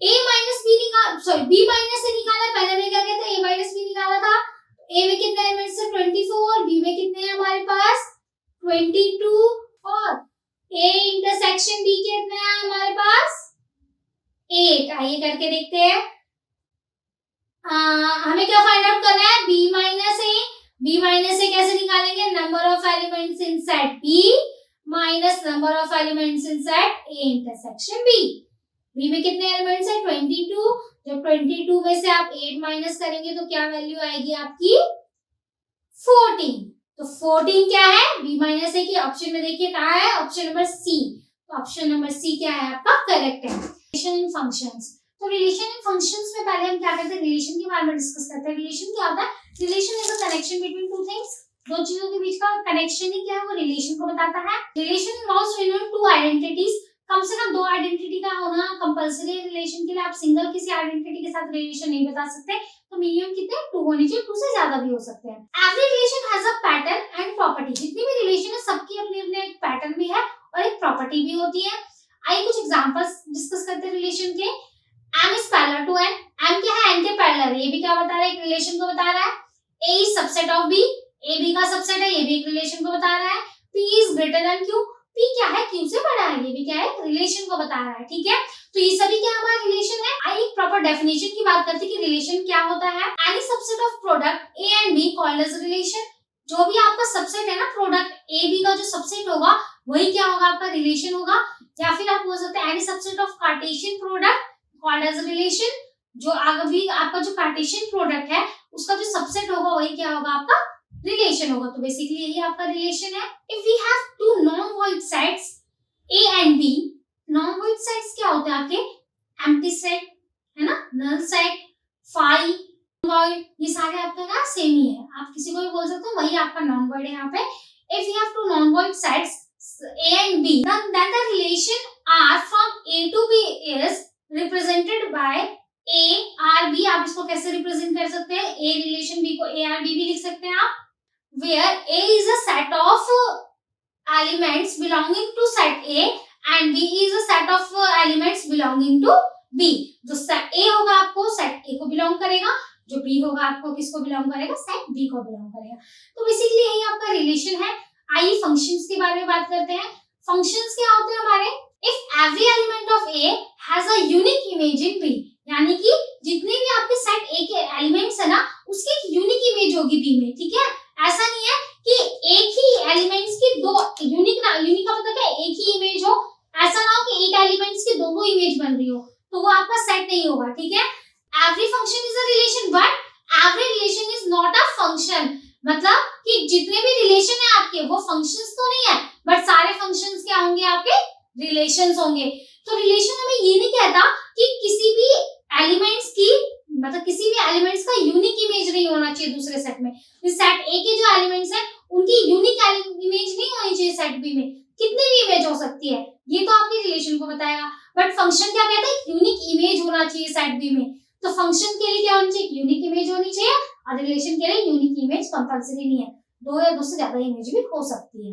S1: a माइनस बी निकाल, सॉरी b माइनस से निकाला, पहले हमने क्या किया था a माइनस बी निकाला था। a में कितने एलिमेंट्स है 24, b में कितने हैं हमारे पास 22, और a इंटरसेक्शन b कितने हैं हमारे पास 8। आइए करके देखते हैं। हमें क्या फाइंड आउट करना है, b माइनस से कैसे निकालेंगे, number of elements in set b minus number of elements in set a intersection b। b में कितने एलिमेंट्स है 22, जब 22 में से आप 8 माइनस करेंगे तो क्या वैल्यू आएगी आपकी 14। तो 14 क्या है, b माइनस है कि ऑप्शन में देखिए कहाँ है, ऑप्शन नंबर सी। तो ऑप्शन नंबर सी क्या है आपका करेक्ट है। रिलेशन इन फंक्शंस, तो रिलेशन इन फंक्शंस में पहले हम क्या करते हैं, रिलेशन के बारे में डिस्कस करते हैं। रिलेशन क्या होता है, relation is a connection between two things, दो चीजों के बीच का कनेक्शन ही क्या है वो रिलेशन को बताता है। Relation involves union two identities, कम से कम दो आइडेंटिटी का होना कंपलसरी है रिलेशन के लिए। आप सिंगल किसी आइडेंटिटी के साथ रिलेशन नहीं बता सकते, तो मिनिमम कितने 2 होने चाहिए, 2 से ज्यादा भी हो सकते हैं। Every relation has a pattern and property, जितनी भी रिलेशन है सबकी अपने अपने एक पैटर्न भी है और एक प्रॉपर्टी भी होती है। आइए कुछ एग्जांपल्स डिस्कस करते हैं रिलेशन के। m is parallel to n, m क्या है n के पैरेलल, ये भी क्या बता रहा है, एक रिलेशन को बता रहा है। a is subset of b, a b का सबसेट है, ये भी एक रिलेशन को बता रहा है। p is greater than q, p क्या है q से बड़ा है, ये भी क्या है रिलेशन को बता रहा है, ठीक है। तो ये सभी क्या हमारा रिलेशन है। आइए एक प्रॉपर डेफिनेशन की बात करते हैं कि रिलेशन क्या होता है। Any subset of product a and b called as relation, जो भी आपका सबसेट है ना प्रोडक्ट a b का जो सबसेट होगा वही क्या होगा आपका रिलेशन होगा। या फिर आप बोल सकते हैं any subset of Cartesian product called as relation, जो अभी आपका जो कार्टेशियन प्रोडक्ट है उसका जो सबसेट होगा वही क्या होगा आपका रिलेशन होगा। तो बेसिकली यही आपका रिलेशन है। If we have two non void sets a and b, non void sets क्या होते हैं आपके? एम्प्टी सेट है ना, नल सेट, फाई, वॉइड, ये सारे आपका क्या सेम ही है, आप किसी को भी बोल सकते हो, वही आपका नॉन वॉइड है यहाँ पे। If you have two non void sets A and B, then the relation R from A to B is represented by A R B। आप इसको कैसे रिप्रेजेंट कर सकते हैं? A रिलेशन B को A R B भी लिख सकते हैं आप, where A is a set of elements belonging to set A and B is a set of elements belonging to B। जो set A होगा आपको set A को बिलोंग करेगा, जो B होगा आपको किसको बिलोंग करेगा? set B को बिलोंग करेगा। तो बेसिकली यही आपका रिलेशन है। आइए फंक्शंस के बारे में बात करते हैं। फंक्शंस क्या होते हैं हमारे? If every element of A has a unique image in B, यानी कि जितने भी आपके सेट ए के एलिमेंट्स है ना, उसकी एक यूनिक इमेज होगी बी में, ठीक है। ऐसा नहीं है कि एक ही एलिमेंट्स की दो यूनिक का मतलब क्या? एक ही इमेज हो। ऐसा ना हो कि एक एलिमेंट्स की दो इमेज बन रही हो, तो वो आपका सेट नहीं होगा, ठीक है। Every function is a relation but every relation is not a function. मतलब कि जितने भी रिलेशन है आपके वो फंक्शंस तो नहीं है, बट सारे फंक्शंस क्या होंगे? आपके रिलेशंस होंगे। तो रिलेशन हमें ये नहीं कहता कि किसी भी एलिमेंट्स की मतलब किसी भी एलिमेंट्स का यूनिक इमेज नहीं होना चाहिए दूसरे सेट में। सेट ए के जो एलिमेंट्स हैं उनकी यूनिक इमेज नहीं होनी चाहिए सेट बी में, कितनी भी इमेज हो सकती है, ये तो आपके रिलेशन को बताएगा। बट फंक्शन क्या कहता है? यूनिक इमेज होना चाहिए सेट बी में। तो फंक्शन के लिए क्या होनी चाहिए? यूनिक इमेज होनी चाहिए, और रिलेशन के लिए यूनिक इमेज कंपल्सरी नहीं है, दो या दो से ज्यादा इमेज भी हो सकती है।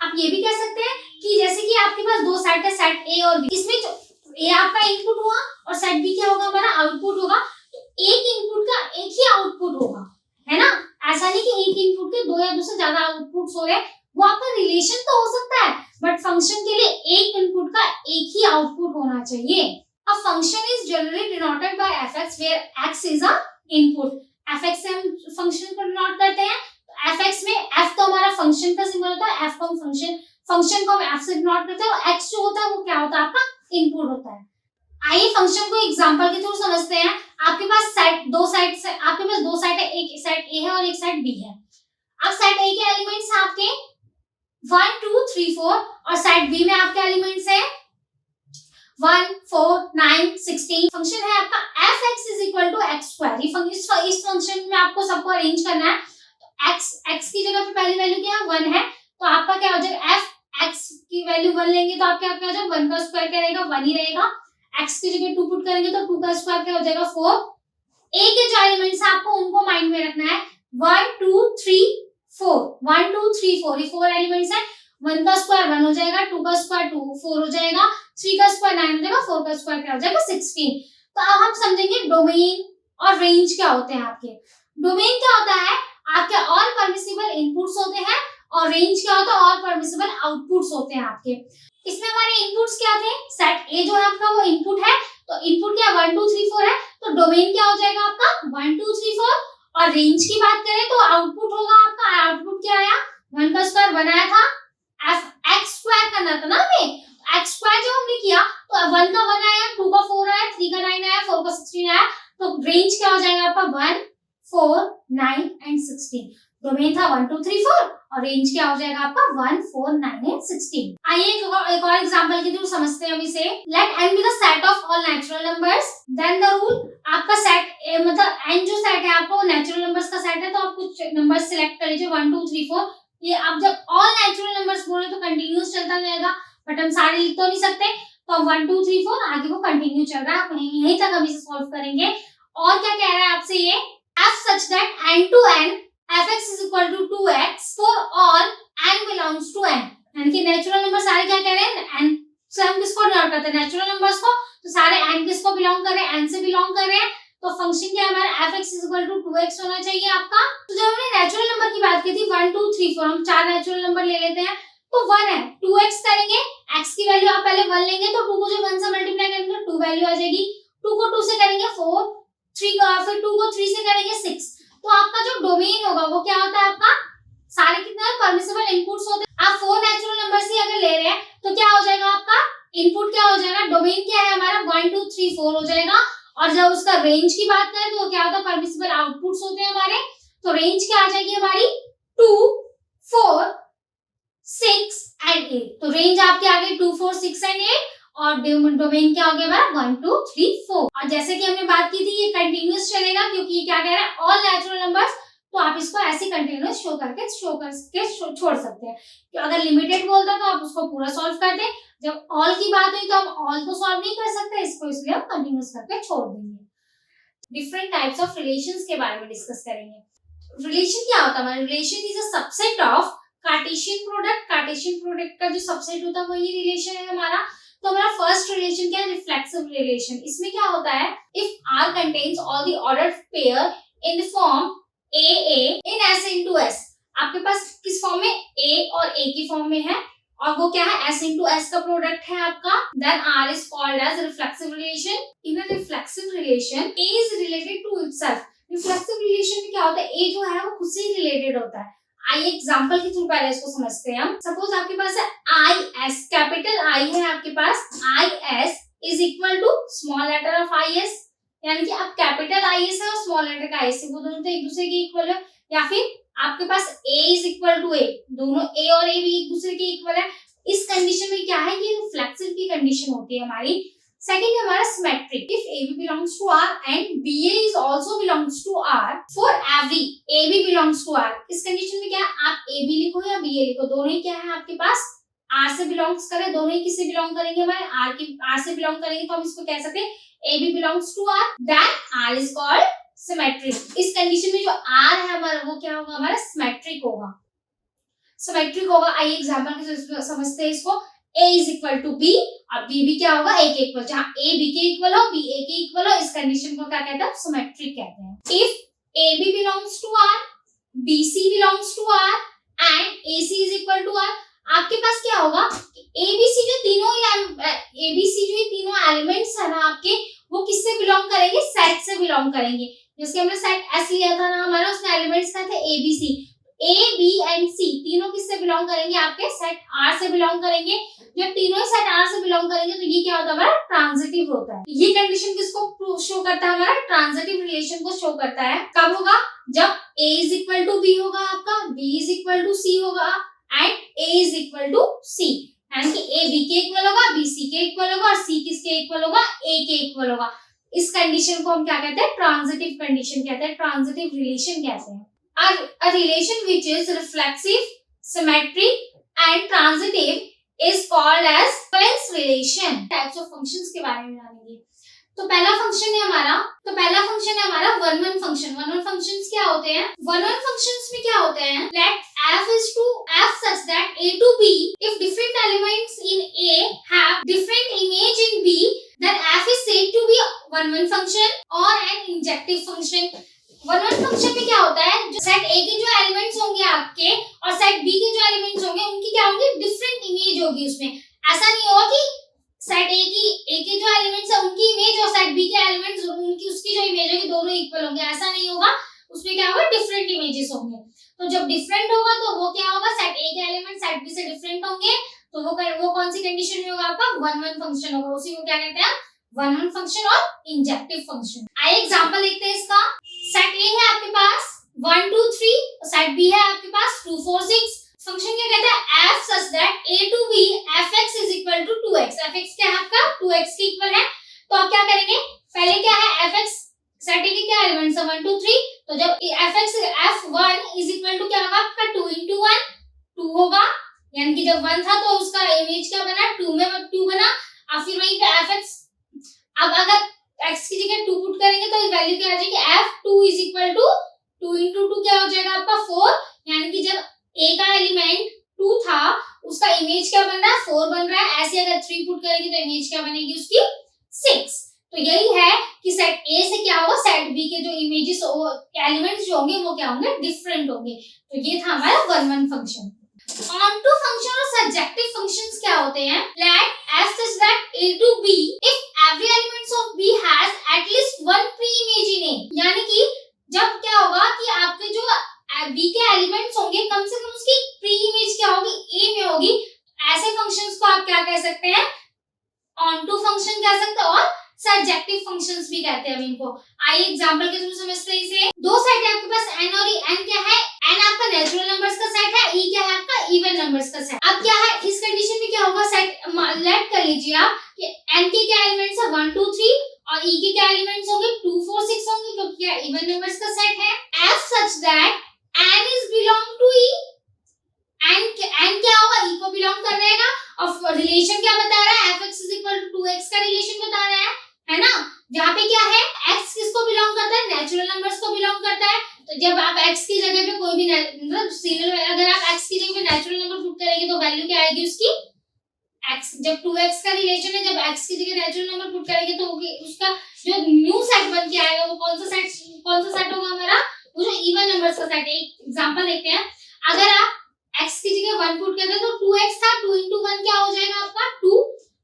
S1: आप ये भी कह सकते हैं कि जैसे कि आपके पास दो सेट है, सेट ए और बी, इसमें जो ए आपका इनपुट हुआ और सेट बी क्या होगा? हमारा आउटपुट होगा। तो एक इनपुट का एक ही आउटपुट होगा, है ना। ऐसा नहीं कि एक इनपुट के दो या दो से ज्यादा आउटपुट्स हो रहे, वो आपका रिलेशन तो हो सकता है, बट फंक्शन के लिए एक इनपुट का एक ही आउटपुट होना चाहिए। A function is generally denoted by fx where x is a input। fx से हम फंक्शन को डिनोट करते हैं। तो fx में f तो हमारा फंक्शन का सिंबल होता है, f को हम फंक्शन को हम f से डिनोट करते हैं, और x जो होता है वो क्या होता है? आपका इनपुट होता है। आइए फंक्शन को एग्जांपल के थ्रू समझते हैं। आपके पास आपके पास दो सेट है, एक सेट a है और एक सेट b है। अब सेट a के एलिमेंट्स हैं आपके 1 2 3 4 और सेट b में आपके एलिमेंट्स है 1 4 9 16। फंक्शन है आपका fx is equal to x square. इस फंक्शन में आपको सबको अरेंज करना है। तो x की जगह पे पहली वैल्यू क्या है? 1 है, तो आपका क्या हो जाएगा? f x की वैल्यू 1 लेंगे तो आपका क्या हो जाएगा? 1 का स्क्वायर क्या रहेगा? 1 ही रहेगा। x की जगह 2 पुट करेंगे तो 2 का स्क्वायर क्या हो जाएगा? 4। a के जो एलिमेंट्स है आपको उनको माइंड में रखना है, 1 2 3 4 1 2 3 4, ये 4 एलिमेंट्स है। 1 का स्क्वायर 1 हो जाएगा, 2 का स्क्वायर 2 4 हो जाएगा, 3 का स्क्वायर 9 हो जाएगा, 4 का स्क्वायर क्या हो जाएगा? 16। तो अब हम समझेंगे डोमेन और रेंज क्या होते हैं आपके। डोमेन क्या होता है? आपके ऑल परमिसिबल इनपुट्स होते हैं, और रेंज क्या होता है? ऑल परमिसिबल आउटपुट्स होते हैं आपके। इसमें हमारे इनपुट्स क्या थे? सेट ए जो है आपका वो इनपुट है, तो इनपुट क्या 1 2 3 4 है, तो डोमेन क्या हो जाएगा आपका? 1 2 3 4। और रेंज की बात करें तो आउटपुट होगा आपका, आउटपुट क्या आया? 1 का स्क्वायर बनाया था, एक्स स्क्वायर करना था ना हमें, एक्स स्क्वायर जो हमने किया तो 1 का 1 आया, 2 का 4 आया, 3 का 9 आया, 4 का 16 आया, तो रेंज क्या हो जाएगा आपका? 1 4 9 एंड 16। डोमेन था 1 2 3 4 और रेंज क्या हो जाएगा आपका? 1 4 9 एंड 16। आइए एक और एग्जांपल के थ्रू समझते हैं हम इसे। Let n be the set of all natural numbers, then the rule. आपका सेट मतलब n जो सेट है आपको नेचुरल नंबर्स का सेट है, तो आप कुछ नंबर्स सिलेक्ट कर लीजिए 1 2 3 4। ये आप जब ऑल नेचुरल नंबर्स बोले तो कंटिन्यूस चलता जाएगा, बट हम सारे लिख तो नहीं सकते, तो 1 2 3 4 आगे वो कंटिन्यू चल रहा है, यहीं तक हम इसे सॉल्व करेंगे। और क्या कह रहा है आपसे ये? f such that n to n fx is equal to 2x for all n belongs to n। यानी कि नेचुरल नंबर सारे क्या कह रहे हैं? n से हम किसको डिनोट करते हैं? नेचुरल नंबर्स को। तो सारे n किसको बिलोंग कर रहे हैं? n से बिलोंग कर रहे हैं। तो फंक्शन क्या हमारा fx is equal to 2x होना चाहिए आपका। तो जब हमने नेचुरल नंबर की बात की थी 1 2 3 4, हम चार नेचुरल नंबर ले लेते हैं, तो 1 है, 2x करेंगे, x की वैल्यू आप पहले 1 लेंगे तो 2 को जब 1 से मल्टीप्लाई करेंगे 2 वैल्यू आ जाएगी, 2 को 2 से करेंगे 4, 3 का फिर 2 को 3 से करेंगे 6। तो आपका जो डोमेन होगा वो क्या होता है आपका? सारे कितने परमिसिबल इनपुट्स होते हैं। आप 4 नेचुरल नंबर्स ही अगर ले रहे हैं तो क्या हो जाएगा आपका? इनपुट क्या हो जाएगा? डोमेन क्या है हमारा? 1 2 3 4 हो जाएगा। और जब उसका रेंज की बात करें तो क्या होता है? परमिसिबल आउटपुट्स होते हैं हमारे। तो रेंज क्या आ जाएगी हमारी? 2 4 6 एंड 8। तो रेंज आपके आ गई 2 4 6 एंड 8, और डोमेन क्या हो गया हमारा 1 2 3 4। और जैसे कि हमने बात की थी ये कंटिन्यूअस चलेगा क्योंकि ये क्या कह रहा है ऑल नेचुरल नंबर्स, तो आप इसको ऐसे कंटिन्यूअस शो करके छोड़ सकते हैं। तो अगर लिमिटेड बोलता है तो आप उसको पूरा सॉल्व कर दें, जब ऑल की बात हुई तो हम ऑल को सॉल्व नहीं कर सकते, इसको इसलिए हम कंटिन्यूअस करके छोड़ देंगे। डिफरेंट टाइप्स ऑफ रिलेशंस के बारे में डिस्कस करेंगे। रिलेशन क्या होता है हमारा? Relation is a subset of Cartesian product. Cartesian product का जो सबसेट होता है वही रिलेशन है हमारा। तो हमारा फर्स्ट रिलेशन क्या है? Reflexive relation. इसमें क्या होता है? If R contains all the ordered pair in the form AA in S into S, आपके पास किस फॉर्म में? A और A की फॉर्म में है और वो क्या है? S into S का प्रोडक्ट है आपका। Then R is called as reflexive relation. In a reflexive relation, A is related to itself. Reflexive relation में क्या होता है? A जो है वो खुद से ही रिलेटेड होता है। आइए एग्जाम्पल के थ्रू पहले इसको समझते हैं हम। सपोज आपके पास है IS, कैपिटल I है आपके पास, IS is equal to small letter of IS, यानी कि आप कैपिटल IS है और स्मॉल लेटर का IS है, वो दोनों तो एक दूसरे के इक्वल है। या फिर आपके पास A is equal to A, दोनों A और A भी एक दूसरे के इक्वल है। इस कंडीशन में क्या है? ये रिफ्लेक्सिव की कंडीशन होती है हमारी। सेकंड है हमारा symmetric. If AB belongs to R and BA is also belongs to R, for every AB belongs to R, इस कंडीशन में क्या है? आप AB लिखो या BA लिखो, दोनों ही क्या है आपके पास? R से बिलोंग्स करें, दोनों ही किससे बिलोंग करेंगे? हमारे R से बिलोंग करेंगे, तो हम इसको कह सकते हैं AB belongs to R, then R is called symmetric। इस कंडीशन में जो R है हमारा वो क्या होगा? हमारा सिमेट्रिक होगा, सिमेट्रिक होगा। आइए एग्जांपल के समझते हैं इसको। A is equal to B और B भी क्या होगा? A के इक्वल। जहां A B के इक्वल हो, B A के इक्वल हो, इस कंडीशन को क्या कहते हैं? सिमेट्रिक कहते हैं। If AB belongs to R, BC belongs to R and AC is equal to R, आपके पास क्या होगा? ABC जो तीनों एलिमेंट्स है ना आपके, वो किससे बिलोंग करेंगे? सेट से बिलोंग करेंगे। जैसे हमने सेट S लिया था ना हमारा, उसमें एलिमेंट्स क्या थे? ABC। A, B and C तीनों किससे बिलोंग करेंगे? आपके सेट R से बिलोंग करेंगे। जब तीनों ही सेट R से बिलोंग करेंगे तो ये क्या होता है? हमारा ट्रांजिटिव होता है। ये कंडीशन किसको शो करता है? हमारा ट्रांजिटिव रिलेशन को शो करता है। कब होगा? जब A is equal to B होगा आपका, B is equal to C होगा and A is equal to C, यानी कि A B के इक्वल होगा, B C के इक्वल होगा और C किसके इक्वल होगा? A के इक्वल होगा। इस कंडीशन को हम क्या कहते हैं? ट्रांजिटिव कंडीशन कहते हैं, ट्रांजिटिव रिलेशन कहते हैं। A relation which is reflexive, symmetric and transitive is called as equivalence relation। Types of functions के बारे में जानेंगे। तो पहला फंक्शन है हमारा one one function. One one functions क्या होते हैं? वन वन फंक्शंस में क्या होते हैं? Let f is to f such that a to b, if different elements in A have different image in B, then f is said to be one one function or an injective function। One one function में क्या होता है? जो set A के जो elements होंगे आपके और सेट B के जो एलिमेंट्स होंगे उनकी क्या होंगे? डिफरेंट इमेज होगी उसमें। ऐसा नहीं होगा कि सेट A के जो एलिमेंट्स है उनकी इमेज और सेट B के एलिमेंट्स उनकी उसकी जो इमेज होगी दोनों इक्वल होंगे, ऐसा नहीं होगा। उसमें क्या होगा? डिफरेंट इमेजेस होंगे। तो जब डिफरेंट होगा तो वो क्या होगा? सेट A के एलिमेंट सेट B से डिफरेंट होंगे, तो वो कौन सी कंडीशन में होगा? आपका वन वन फंक्शन होगा। उसी को क्या कहते हैं? वन वन फंक्शन और इंजेक्टिव फंक्शन। आइए एग्जांपल देखते हैं इसका। सेट A है आपके पास 1 2 3, सेट B है आपके पास 2 4 6। फंक्शन क्या कहता है? f such that a to b fx is equal to 2x। fx क्या है आपका? 2x के इक्वल है। तो आप क्या करेंगे? पहले क्या है? fx सेट A के क्या एलिमेंट्स है? 1 2 3। तो जब fx f1 is equal to क्या होगा आपका? 2 into 1 2 होगा, यानी कि जब 1 था तो उसका इमेज क्या बना? 2 में 2 बना। और फिर वहीं पे fx, अब अगर x की जगह 2 पुट करेंगे तो वैल्यू क्या आ जाएगी? f2 is equal to 2 into 2 क्या हो जाएगा आपका? 4, यानी कि जब A का एलिमेंट 2 था उसका इमेज क्या बन रहा है? 4 बन रहा है। ऐसे अगर 3 पुट करेंगे तो इमेज क्या बनेगी उसकी? 6। तो यही है कि सेट A से क्या होगा? सेट B के जो इमेजेस एलिमेंट्स जो होंगे वो क्या होंगे? डिफरेंट होंगे। तो ये था हमारा one one function. Onto function और सब्जेक्टिव फंक्शंस क्या होते हैं? Let f such that a to b if every element of b has at least one pre-image in A, यानी कि जब क्या होगा कि आपके जो b के एलिमेंट्स होंगे कम से कम उसकी प्री इमेज क्या होगी? A में होगी। ऐसे फंक्शंस को आप क्या कह सकते हैं? ऑनटू फंक्शन कह सकते हैं और सब्जेक्टिव फंक्शंस भी कहते हैं इनको। आइए एग्जांपल के थ्रू समझते हैं इसे। दो सेट है आपके पास n और e। n क्या है? n आपका नेचुरल नंबर्स का सेट है, e क्या है आपका? इवन नंबर्स का सेट। अब क्या है इस कंडीशन में क्या होगा, सेट लेट कर लीजिए आप कि n के क्या एलिमेंट्स है 1 2 3 और e के क्या एलिमेंट्स होंगे 2 4 6 होंगे, क्योंकि क्या इवन नंबर्स का सेट है। f such that n is belong to e, n क्या होगा e को बिलोंग कर रहेगा, और रिलेशन क्या बता रहा है fx is equal to 2x का रिलेशन बता रहा है ना, जहाँ पे क्या है x किसको बिलोंग करता है, नेचुरल नंबर्स को बिलोंग करता है। तो जब आप x की जगह पे कोई भी मतलब सीरियल, अगर आप x की जगह पे नेचुरल नंबर पुट करेंगे तो वैल्यू क्या आएगी उसकी x, जब 2x का रिलेशन है, जब x की जगह नेचुरल नंबर पुट करेंगे तो उसका जो न्यू सेट बन के आएगा वो कौन सा सेट होगा हमारा, वो जो इवन नंबर्स का सेट है। एक एग्जांपल देखते हैं, अगर आप x की जगह 1 पुट करते हैं तो 2x था, 2 into 1 क्या हो जाएगा आपका 2,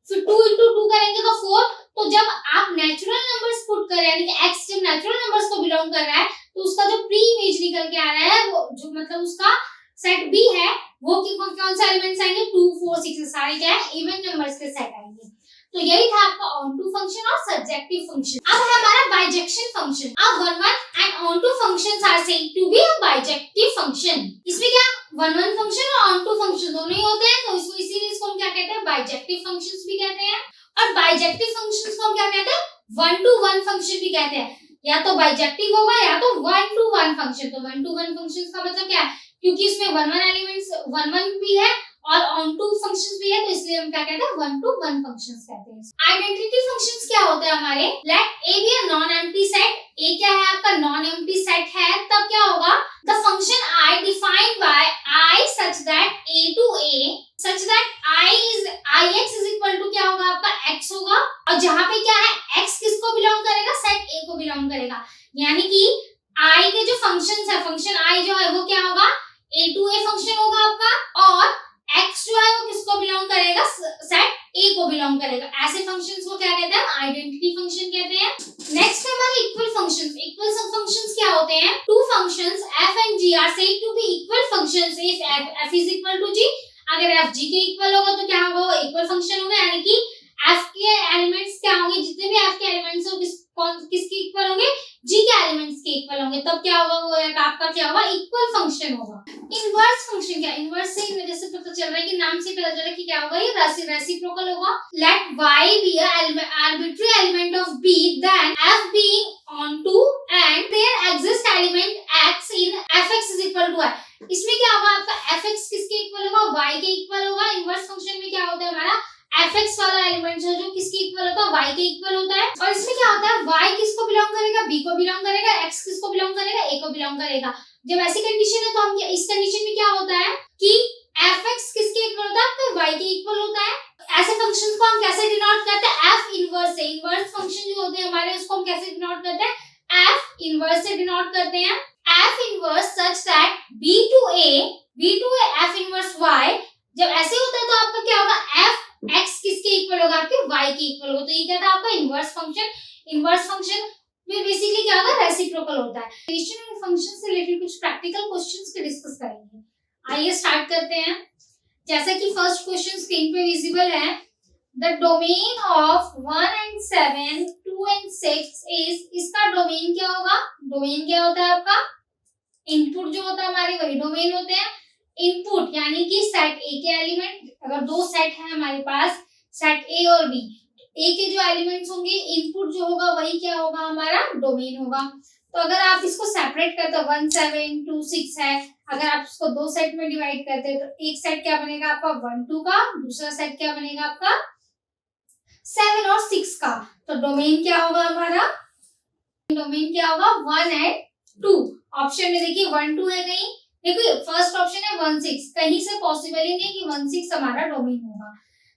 S1: फिर 2 into 2 करेंगे तो 4। तो जब आप नेचुरल नंबर्स पुट कर रहे हैं यानी कि x जब नेचुरल नंबर्स को बिलोंग कर रहा है तो उसका जो प्री इमेज निकल के आ रहा है वो जो मतलब उसका सेट b है वो कौन सा एलिमेंट्स आएंगे 2 4 6 सारे क्या है इवन नंबर्स के सेट आएंगे। तो यही था आपका ऑनटू फंक्शन और सब्जेक्टिव फंक्शन। अब है हमारा बाइजेक्शन फंक्शन। अब one and onto functions are said to be a bijective function. इसमें क्या वन फंक्शन और ऑनटू फंक्शन दोनों ही होते हैं, तो इसको इसीलिए इसको हम क्या कहते हैं बाइजेक्टिव फंक्शंस भी कहते हैं। और बाइजेक्टिव फंक्शंस को हम क्या कहते हैं 1-to-1 फंक्शन भी कहते हैं, या तो बाइजेक्टिव होगा या तो 1-to-1 फंक्शन। तो 1-to-1 फंक्शंस का मतलब क्या है, क्योंकि इसमें 1 एलिमेंट्स 1 भी है और ऑनटू फंक्शंस भी है, तो इसलिए हम क्या कहते हैं 1-to-1 फंक्शंस कहते हैं। आइडेंटिटी फंक्शंस क्या होते हैं हमारे, let A be a non empty set. A क्या है आपका नॉन एम्प्टी सेट है, तब क्या होगा the function I defined by I such that a to a such that ix is equal to क्या होगा आपका x होगा, और जहां पे क्या है x किसको बिलोंग करेगा सेट a को बिलोंग करेगा, यानी कि i के जो फंक्शंस है फंक्शन i जो है वो क्या होगा a to a फंक्शन होगा आपका, और x जो है वो किसको बिलोंग करेगा सेट a को बिलोंग करेगा। ऐसे फंक्शंस को क्या कहते हैं आइडेंटिटी फंक्शन कहते हैं। नेक्स्ट हमारे इक्वल फंक्शंस। इक्वल फंक्शंस क्या होते हैं, two functions f and g are said to be equal functions if f is equal to g। अगर f g के इक्वल होगा तो क्या होगा वो इक्वल फंक्शन होगा, यानी कि f के एलिमेंट्स क्या होंगे, जितने भी f के एलिमेंट्स हो किसके इक्वल होंगे g के एलिमेंट्स के इक्वल होंगे, तब क्या होगा वो आपका क्या होगा इक्वल फंक्शन होगा। इनवर्स फंक्शन क्या, इनवर्स से ही वजह से पता चल रहा है कि नाम से पता चल रहा है कि क्या होगा ये रेसिप्रोकल होगा। Let y be an arbitrary element of b then f being onto and there exist element x in fx is equal to y। इसमें क्या होगा आपका fx किसके इक्वल होगा y के इक्वल होगा। इनवर्स फंक्शन में क्या होता है हमारा fx वाला एलिमेंट है जो किसके इक्वल होता है y के इक्वल होता है, और इसमें क्या होता है y किसको बिलोंग करेगा b को बिलोंग करेगा, x किसको बिलोंग करेगा a को बिलोंग करेगा। जब ऐसी कंडीशन है तो हम इस कंडीशन में क्या होता है कि fx किसके इक्वल होता है आपका y के इक्वल होता है। ऐसे फंक्शंस को हम कैसे डिनोट करते हैं f इनवर्स से। इनवर्स फंक्शन जो होते हैं हमारे उसको हम कैसे डिनोट करते हैं f इनवर्स से डिनोट करते हैं। f inverse such that b to a f inverse y। जब ऐसे होता है तो आपका क्या होगा f x किसके इक्वल होगा आपके y के इक्वल होगा, तो ये क्या था आपका इनवर्स फंक्शन। इनवर्स फंक्शन में बेसिकली क्या होगा रेसिप्रोकल होता है। रिलेशन एंड फंक्शन से रिलेटेड कुछ प्रैक्टिकल क्वेश्चंस के डिस्कस करेंगे। आइए स्टार्ट करते हैं। जैसा कि फर्स्ट क्वेश्चन स्क्रीन पे विजिबल है, the domain of 1 and 7 2 and 6 is, इसका डोमेन क्या होगा, डोमेन क्या होता है आपका इनपुट जो होता है हमारे वही डोमेन होते हैं। इनपुट यानी कि सेट ए के एलिमेंट, अगर दो सेट है हमारे पास सेट ए और बी, ए के जो एलिमेंट्स होंगे इनपुट जो होगा वही क्या होगा हमारा डोमेन होगा। तो अगर आप इसको सेपरेट करते हो 1 7 2 6 है, अगर आप इसको दो सेट में डिवाइड करते हैं तो एक सेट क्या बनेगा आपका 1 2 का, दूसरा सेट क्या बनेगा आपका 7 और 6 का। तो डोमेन क्या होगा हमारा, डोमेन क्या होगा 1 and 2। ऑप्शन में देखिए 1 2 है, कहीं देखो फर्स्ट ऑप्शन है 1 6, कहीं से पॉसिबल ही नहीं कि 1 6 हमारा डोमेन होगा।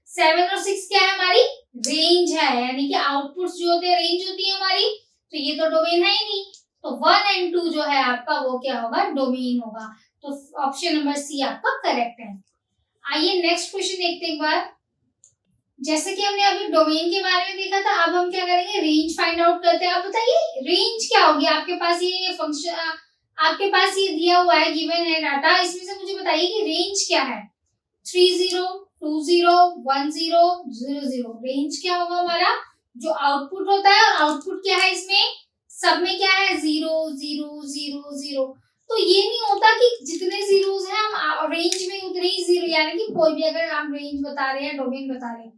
S1: 7 और 6 क्या है हमारी रेंज है, यानी कि आउटपुट्स जो होते हैं रेंज होती है हमारी, तो ये तो डोमेन है ही नहीं। तो 1 and 2 जो है आपका वो क्या होगा डोमेन होगा। तो ऑप्शन नंबर सी आपका करेक्ट है। आइए नेक्स्ट क्वेश्चन देखते हैं एक बार। जैसे कि हमने अभी डोमेन के बारे में देखा था, अब हम क्या करेंगे रेंज फाइंड आउट करते हैं। आप बताइए रेंज क्या होगी, आपके पास ये फंक्शन आपके पास ये दिया हुआ है गिवन है डाटा, इसमें से मुझे बताइए कि रेंज क्या है 3 0 2 0 1 0 0 0। रेंज क्या होगा हमारा जो आउटपुट होता है, और आउटपुट क्या है इसमें सब में क्या है 0 0 0 0। तो ये नहीं होता कि जितने जीरोस हैं हम रेंज में उतने ही जीरो, यानी कि कोई भी अगर हम रेंज बता रहे हैं, डोमेन बता रहे हैं,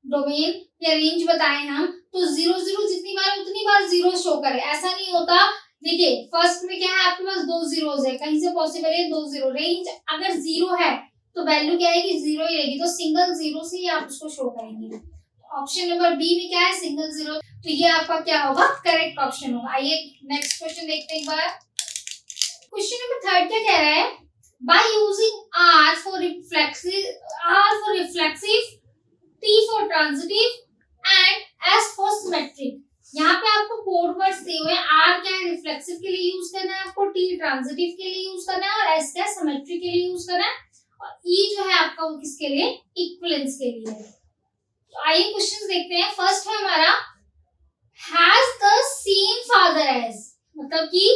S1: डोमेन या रेंज बताए हम, तो 0 जितनी बार उतनी बार जीरो शो करे, ऐसा नहीं होता। देखिए फर्स्ट में क्या है, आपके पास 2 जीरोस है, कहीं से पॉसिबल है 2 जीरो। रेंज अगर 0 है तो वैल्यू क्या आएगी, 0 ही रहेगी, तो सिंगल जीरो से ही आप उसको शो करेंगे। ऑप्शन नंबर बी में क्या है, सिंगल जीरो, तो ये आपका क्या होगा, करेक्ट ऑप्शन होगा। आइए नेक्स्ट क्वेश्चन देखते हैं एक बार। क्वेश्चन नंबर 3 क्या कह रहा है, by using R for reflexive, T for transitive and S for symmetric। यहाँ पे आपको कोड वर्ड्स दिए हुए हैं। R क्या है, रिफ्लेक्सिव के लिए यूज करना है आपको, T ट्रांजिटिव के लिए यूज करना है, और S क्या है, सिमेट्रिक के लिए यूज करना है, और E जो है आपका वो किसके लिए, इक्विवेलेंस के लिए है। तो आइए क्वेश्चंस देखते हैं। फर्स्ट है हमारा, has the same father age, मतलब कि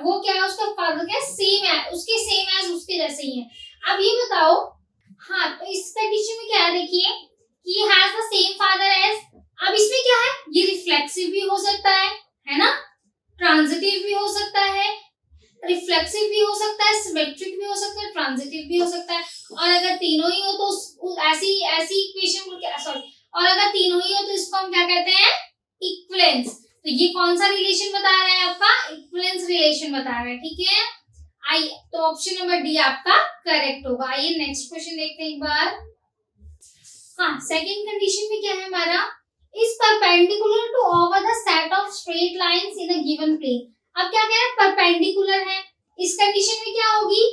S1: वो क्या है, उसका फादर क्या सेम है, उसके सेम एज उसके जैसे ही है। अब ये बताओ, हाँ तो इस कंडीशन में क्या है, देखिए कि has the same father age. अब इसमें क्या है, ये रिफ्लेक्सिव भी हो सकता है ना, ट्रांजिटिव भी हो सकता है, रिफ्लेक्सिव भी हो सकता है, सिमेट्रिक भी हो सकता है, ट्रांजिटिव भी हो सकता है। और अगर तीनों ही हो तो ऐसी इक्वेशन को क्या, सॉरी, और अगर तीनों ही हो तो इसको हम क्या कहते हैं, इक्विवेलेंस। तो ये कौन सा रिलेशन बता रहा है आपका, इक्विवेलेंस रिलेशन बता रहा है, ठीक है। आइए तो ऑप्शन नंबर डी आपका करेक्ट होगा। आइए नेक्स्ट क्वेश्चन देखते हैं एक बार। हाँ सेकंड कंडीशन में क्या है हमारा, is perpendicular to over the set of straight lines in a given plane. अब क्या कह रहा है, परपेंडिकुलर है, इस कंडीशन में क्या होगी।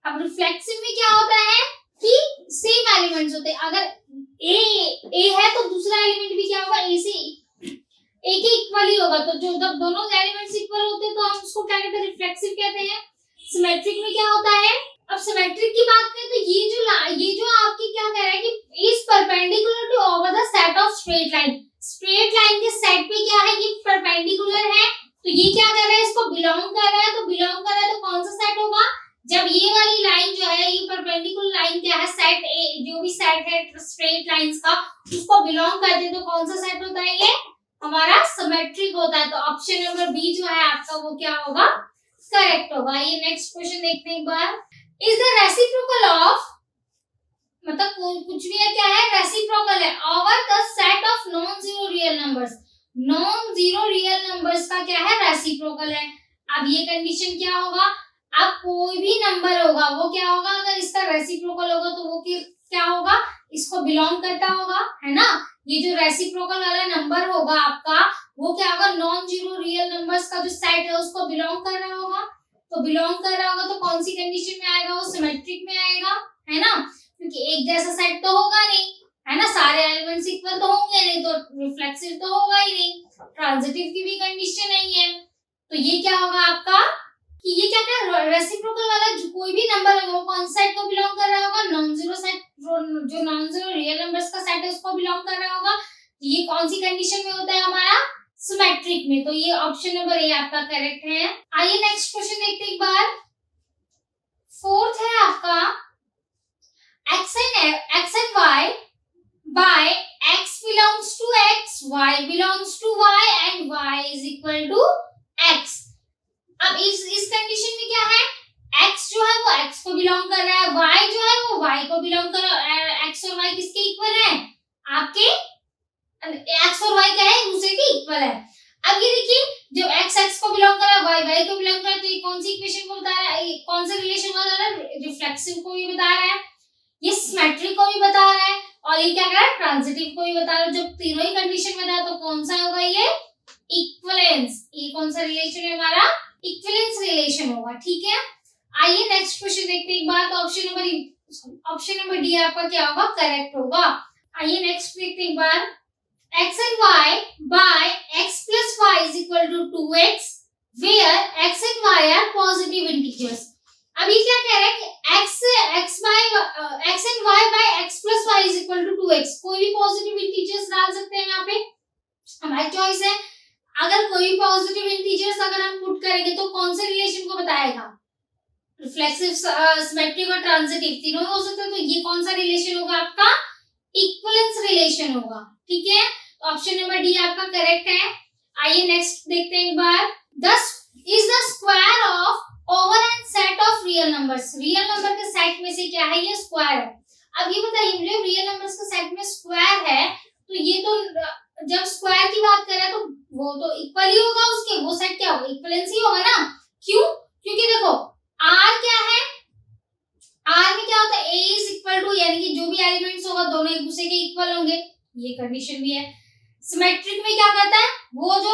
S1: अब रिफ्लेक्सिव में क्या होता है कि सेम एलिमेंट्स होते हैं, अगर ए है तो दूसरा एलिमेंट भी क्या होगा, ए से एक ही इक्वल ही होगा, तो जो जब दोनों एलिमेंट्स इक्वल होते हैं तो हम उसको क्या कहते हैं, रिफ्लेक्सिव कहते हैं। सिमेट्रिक में क्या होता है, अब सिमेट्रिक की बात करें तो ये जो आपकी क्या कह रहा है कि is perpendicular to over the set of straight line, straight line के सेट पे क्या है, ये परपेंडिकुलर है, तो ये क्या कर रहा है, इसको बिलोंग कर रहा है, तो बिलोंग कर रहा है तो कौन सा सेट होगा, जब ये वाली लाइन जो है, ये परपेंडिकुलर लाइन क्या है, सेट ए, जो भी सेट है स्ट्रेट लाइंस का उसको बिलोंग करते हैं, तो कौन सा सेट होता है, ये हमारा सिमेट्रिक होता है। तो ऑप्शन नंबर बी जो है आपका वो क्या होगा, करेक्ट होगा। ये नेक्स्ट क्वेश्चन देखते हैं एक बार। इज द रेसिप्रोकल ऑफ, मतलब कुछ भी है, क्या है, रेसिप्रोकल है, over the set of non zero real numbers. Non zero real numbers का क्या है, रेसिप्रोकल है। अब ये कंडीशन क्या होगा, अब कोई भी नंबर होगा वो क्या होगा, अगर इसका रेसिप्रोकल होगा तो वो क्या होगा, इसको बिलोंग करता होगा, है ना। ये जो रेसिप्रोकल वाला नंबर होगा आपका वो क्या होगा, नॉन जीरो रियल नंबर्स का जो सेट है उसको बिलोंग कर रहा होगा, तो बिलोंग कर रहा होगा तो कौन सी कंडीशन में आएगा, वो सिमेट्रिक में आएगा, है ना, क्योंकि एक जैसा सेट तो होगा नहीं, है ना, सारे एलिमेंट्स इक्वल तो होंगे नहीं, तो रिफ्लेक्सिव तो होगा ही नहीं, ट्रांजिटिव की भी कंडीशन नहीं है, तो ये क्या होगा आपका कि ये क्या है, रेसिप्रोकल वाला जो कोई भी नंबर है वो कौन सेट को बिलोंग कर रहा होगा, नॉन जीरो सेट, जो नॉन जीरो रियल नंबर्स का सेट है उसको बिलोंग कर रहा होगा, तो ये कौन सी कंडीशन में होता है हमारा, सिमेट्रिक में, तो ये ऑप्शन नंबर ए आपका करेक्ट है। आइए नेक्स्ट क्वेश्चन देखते हैं एक बार। फोर्थ है आपका, x and y by x belongs to x, y belongs to y and y is equal to x। अब इस कंडीशन में क्या है, x जो है वो x को बिलोंग कर रहा है, y जो है वो y को बिलोंग कर रहा है, x और y किसके इक्वल है, आपके x और y क्या है, एक दूसरे के इक्वल है। अब ये देखिए जब x को बिलोंग कर रहा है, y को बिलोंग कर रहा है, तो ये कौन सी इक्वेशन को बता रहा है, कौन सा रिलेशन को बता रहा है, रिफ्लेक्सिव को भी बता रहा है, ये सिमेट्रिक को भी बता रहा है, और ये क्या कर रहा है, ट्रांजिटिव को भी बता रहा है। जब तीनों ही कंडीशन में था तो कौन सा होगा, ये इक्विवेलेंस, ये कौन सा रिलेशन है हमारा, इक्विवेलेंस रिलेशन होगा, ठीक है। आइए नेक्स्ट क्वेश्चन देखते हैं एक बार। तो ऑप्शन नंबर डी आपका क्या होगा, करेक्ट होगा। आइए नेक्स्ट देखते हैं एक बार। x and y by x plus y is equal to 2x where x and y are positive integers। अब ये क्या कह रहा है कि x and y by x plus y is equal to 2x, कोई भी पॉजिटिव इंटीजर्स डाल सकते हैं यहाँ पे, हमारी चॉइस है। अगर कोई पॉजिटिव इंटीजर्स अगर हम पुट करेंगे तो कौन से रिलेशन को बताएगा, रिफ्लेक्सिव, सिमेट्रिक और ट्रांजिटिव तीनों हो सकते हैं, तो ये कौन सा रिलेशन होगा आपका, इक्विवेलेंस रिलेशन होगा, ठीक है। तो ऑप्शन नंबर डी आपका करेक्ट है। आइए नेक्स्ट देखते हैं एक बार। Is the square of over N set of real numbers, real number के सेट में से क्या है, ये स्क्वायर है। अब ये बताइए मुझे, रियल नंबर्स के सेट में स्क्वायर है तो ये तो जब स्क्वायर की बात कर रहे हैं तो वो तो इक्वल ही होगा उसके, वो सेट क्या होगा, इक्वलेंस ही होगा ना। क्यों? क्योंकि देखो आर क्या है, आर में क्या होता है, ए इज इक्वल टू, यानी कि जो भी एलिमेंट्स होगा दोनों एक दूसरे के इक्वल होंगे, ये कंडीशन भी है। सिमेट्रिक में क्या करता है, वो जो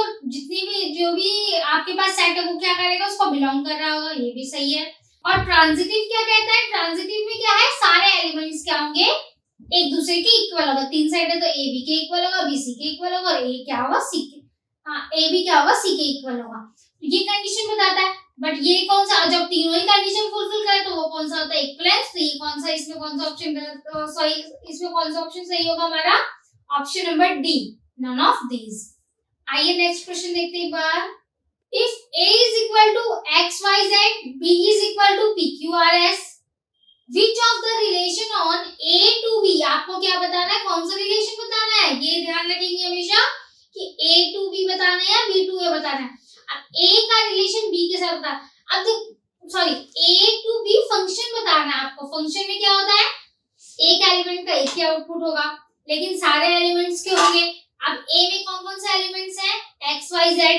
S1: जो भी आपके पास सेट है वो क्या करेगा, उसको बिलोंग कर रहा होगा, ये भी सही है। और ट्रांजिटिव क्या कहता है, ट्रांजिटिव में क्या है, सारे एलिमेंट्स क्या होंगे, एक दूसरे के इक्वल होगा, तीन साइड है तो ए बी के इक्वल होगा, बी सी के इक्वल होगा, और ए क्या होगा, सी के, ए बी क्या होगा, सी के इक्वल होगा। तो ये कंडीशन बताता है। बट ये कौन सा, जब तीनों ही कंडीशन फुलफिल करे तो वो कौन सा होता है, इक्वलेंस। तो ये कौन सा, इसमें कौन सा ऑप्शन सॉरी, इसमें कौन सा ऑप्शन सही होगा हमारा, option number D, none of these. आइए नेक्स्ट क्वेश्चन देखते हैं एक बार। If a is equal to xyz, b is equal to pqrs, which of the relation on a to b, आपको क्या बताना है, कौन सा रिलेशन बताना है, ये ध्यान रखेंगे हमेशा कि a to b बताना है या b to a बताना है। अब a का रिलेशन b के साथ बताना, अब sorry a to b function बताना है आपको। फंक्शन में क्या होता है, एक एलिमेंट का एक ही आउटपुट होगा लेकिन सारे एलिमेंट्स के होंगे। अब a में कौन कौन से एलिमेंट्स हैं, x y z।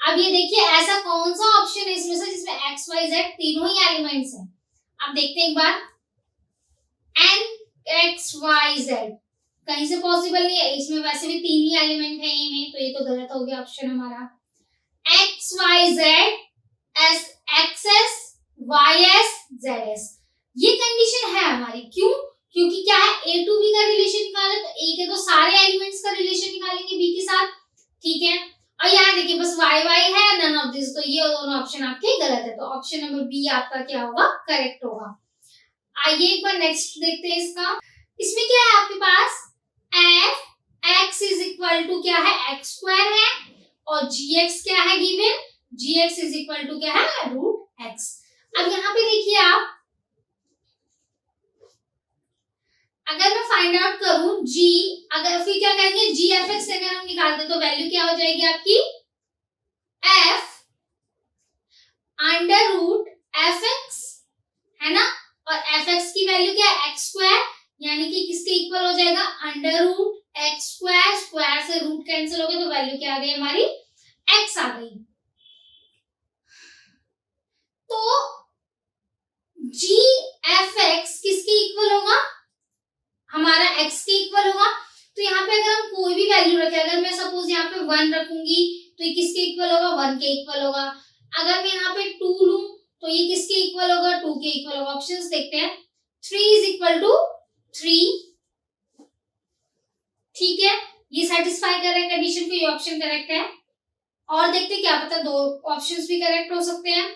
S1: अब ये देखिए ऐसा कौन सा ऑप्शन है इसमें से जिसमें x y z तीनों ही एलिमेंट्स हैं। अब देखते हैं एक बार, n x y z कहीं से पॉसिबल नहीं है, इसमें वैसे भी तीन ही एलिमेंट है a में, तो ये तो गलत हो गया ऑप्शन हमारा। x y z s x s y s z s, ये कंडीशन है हमारी। क्यों? क्योंकि क्या है, a to b का रिलेशन निकाले तो a के तो सारे एलिमेंट्स का रिलेशन निकालेंगे b के साथ, ठीक है। और यहाँ देखिए बस y y है, नन ऑफ दिस, तो ये दोनों ऑप्शन आपके गलत है, तो ऑप्शन नंबर बी आपका क्या होगा, करेक्ट होगा। आइए एक बार नेक्स्ट देखते हैं इसका। इसमें क्या है आपके पास, f x is equal to क्या है, x स्क्वायर है, और gx क्या है given, gx is equal to क्या है, रूट x। अब यहाँ पे देखिए आप, अगर मैं फाइंड आउट करूं g, अगर फिर क्या करेंगे, g f x से अगर हम निकालते तो वैल्यू क्या हो जाएगी आपकी, f under root f x, है ना। और एफ एक्स की वैल्यू क्या है, एक्स स्क्वायर, यानी कि किसके इक्वल हो जाएगा, under root x square, square से रूट कैंसिल हो गए तो वैल्यू क्या आ गई हमारी, एक्स आ गई। तो जी एफ एक्स किसके इक्वल होगा, हमारा x के इक्वल होगा। तो यहाँ पे अगर हम कोई भी वैल्यू रखें, अगर मैं सपोज यहाँ पे 1 रखूंगी तो ये किसके इक्वल होगा, 1 के इक्वल होगा। अगर मैं यहाँ पे 2 लूं तो ये किसके इक्वल होगा, 2 के इक्वल होगा। ऑप्शंस देखते हैं, 3 इज इक्वल टू 3, ठीक है, ये सेटिस्फाई कर रहा है कंडीशन को, ये ऑप्शन करेक्ट है। और देखते हैं क्या पता दो ऑप्शंस भी करेक्ट हो सकते हैं।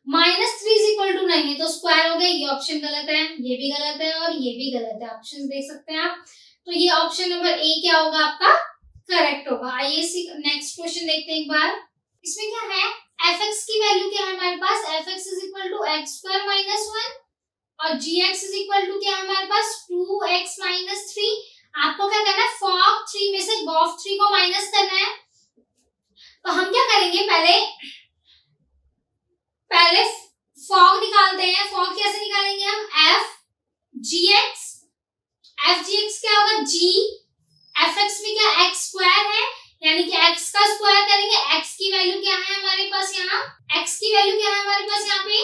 S1: -3 इज इक्वल टू 9 है तो स्क्वायर हो गया, ये ऑप्शन गलत है, ये भी गलत है और ये भी गलत है। ऑप्शंस देख सकते हैं आप, तो ये ऑप्शन नंबर ए क्या होगा आपका, करेक्ट होगा। आइए नेक्स्ट क्वेश्चन देखते हैं एक बार। इसमें क्या है, fx की वैल्यू क्या है हमारे पास, fx is equal to x square minus 1 और gx इज इक्वल टू क्या है हमारे पास, 2x माइनस 3। आपको क्या करना है, फॉग 3 में से गॉफ 3 को माइनस करना है। तो हम क्या करेंगे, पहले फॉग निकालते हैं। फॉग कैसे निकालेंगे हम, f gx क्या होगा, g fx भी क्या x स्क्वायर है, यानी कि x का स्क्वायर करेंगे। x की वैल्यू क्या है हमारे पास, यहाँ x की वैल्यू क्या है हमारे पास, यहाँ पे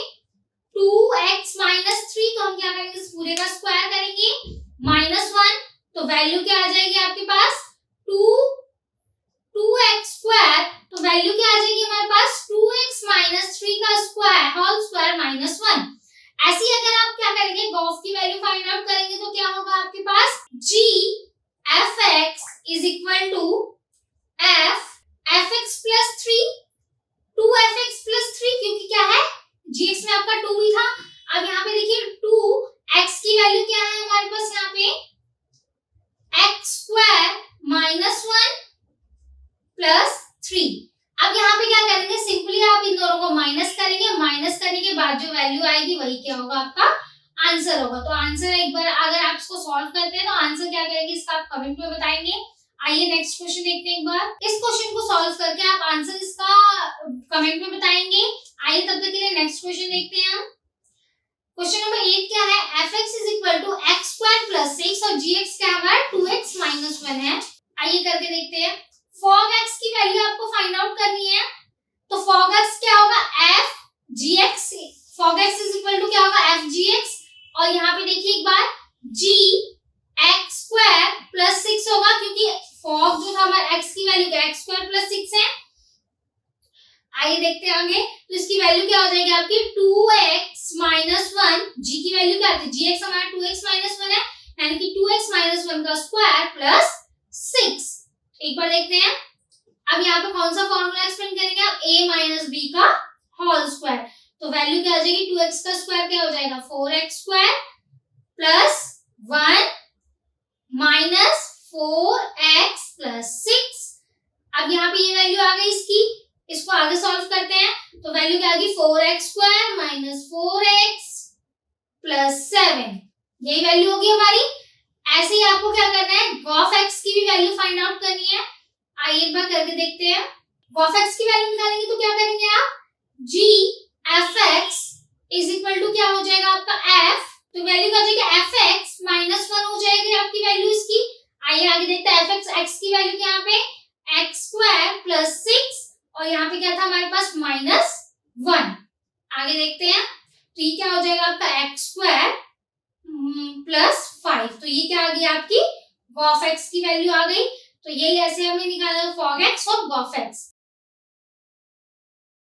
S1: 2x माइनस 3, तो हम क्या करेंगे, इस पूरे का स्क्वायर करेंगे, -1, तो वैल्यू क्या आ जाएगी आपके पास, 2x स्क्वायर, तो वैल्यू क्या आ जाएगी हमारे पास, 2x माइनस 3 का स्क्वायर होल स्क्वायर -1। ऐसे ही अगर आप क्या करेंगे, गॉफ की वैल्यू फाइंड आउट करेंगे तो क्या होगा आपके पास, g fx is equal to fx plus 3, 2fx plus 3, क्योंकि क्या है gx में आपका 2 ही था। अब यहाँ पे देखिए 2x की वैल्यू क्या है हमारे पास, यहाँ पे x स्क्वायर -1 प्लस 3। अब यहाँ पे क्या करेंगे, सिंपली आप इन दोनों को माइनस करेंगे, माइनस करने के बाद जो वैल्यू आएगी वही क्या होगा, आपका आंसर होगा। तो आंसर एक बार अगर आप इसको सॉल्व करते हैं तो आंसर क्या करेंगे, इसका आप कमेंट में बताएंगे। आइए नेक्स्ट क्वेश्चन देखते हैं एक बार। इस क्वेश्चन को सॉल्व करके आप आंसर इसका कमेंट में बताएंगे। आइए तब तक के लिए नेक्स्ट क्वेश्चन देखते हैं हम। क्वेश्चन नंबर 8 क्या है, fx is equal to x square plus 6 और gx क्या है, 2x माइनस 1 है। आइए करके देखते हैं। fog x की वैल्यू आपको फाइंड आउट करनी है, तो fog x क्या होगा, f gx, fog x is equal to क्या होगा, f gx, और यहाँ पे देखिए एक बार g x स्क्वायर प्लस 6 होगा, क्योंकि fog जो था हमारा x की वैल्यू क्या, x स्क्वायर प्लस 6 है। आइए देखते हैं आगे, तो इसकी वैल्यू क्या हो जाएगी आपकी 2x माइनस 1, g की वैल्यू क्या आती है, gx हमारा 2x माइनस 1 है, यानी कि 2x माइनस 1 का स्क्वायर प्लस 6। एक बार देखते हैं, अब यहाँ पे कौन सा फॉर्मूला एक्सप्लेन करेंगे आप, a माइनस b का होल स्क्वायर, तो वैल्यू क्या हो जाएगी, 2x का स्क्वायर क्या हो जाएगा 4x square plus 1 minus 4x plus 6। अब यहाँ पे ये वैल्यू आ गई इसकी, इसको आगे सॉल्व करते हैं, तो वैल्यू क्या आ गई 4x square minus 4x plus 7, यही वैल्यू होगी हमारी। ऐसे ही आपको क्या करना है, गॉफ x की भी वैल्यू फाइंड आउट करनी है। आइए एक बार करके देखते हैं। गॉफ x की वैल्यू निकालेंगे तो क्या करेंगे आप, g fx is equal to क्या हो जाएगा आपका f, तो वैल्यू क्या हो जाएगी fx माइनस 1 हो जाएगी आपकी वैल्यू इसकी। आइए आगे देखते हैं, fx x की वैल्यू क्या यहाँ पे x स्क्वायर प्लस 6, और यहाँ पे क्या था हमारे पास माइनस 1। आगे देखते हैं, तो ये क्या हो जाएगा आपका x स्क्वायर प्लस 5, तो ये क्या आ गई आपकी गॉफ x की वैल्यू आ गई। तो यही ऐसे हमने निकाला फॉग x और गॉफ x।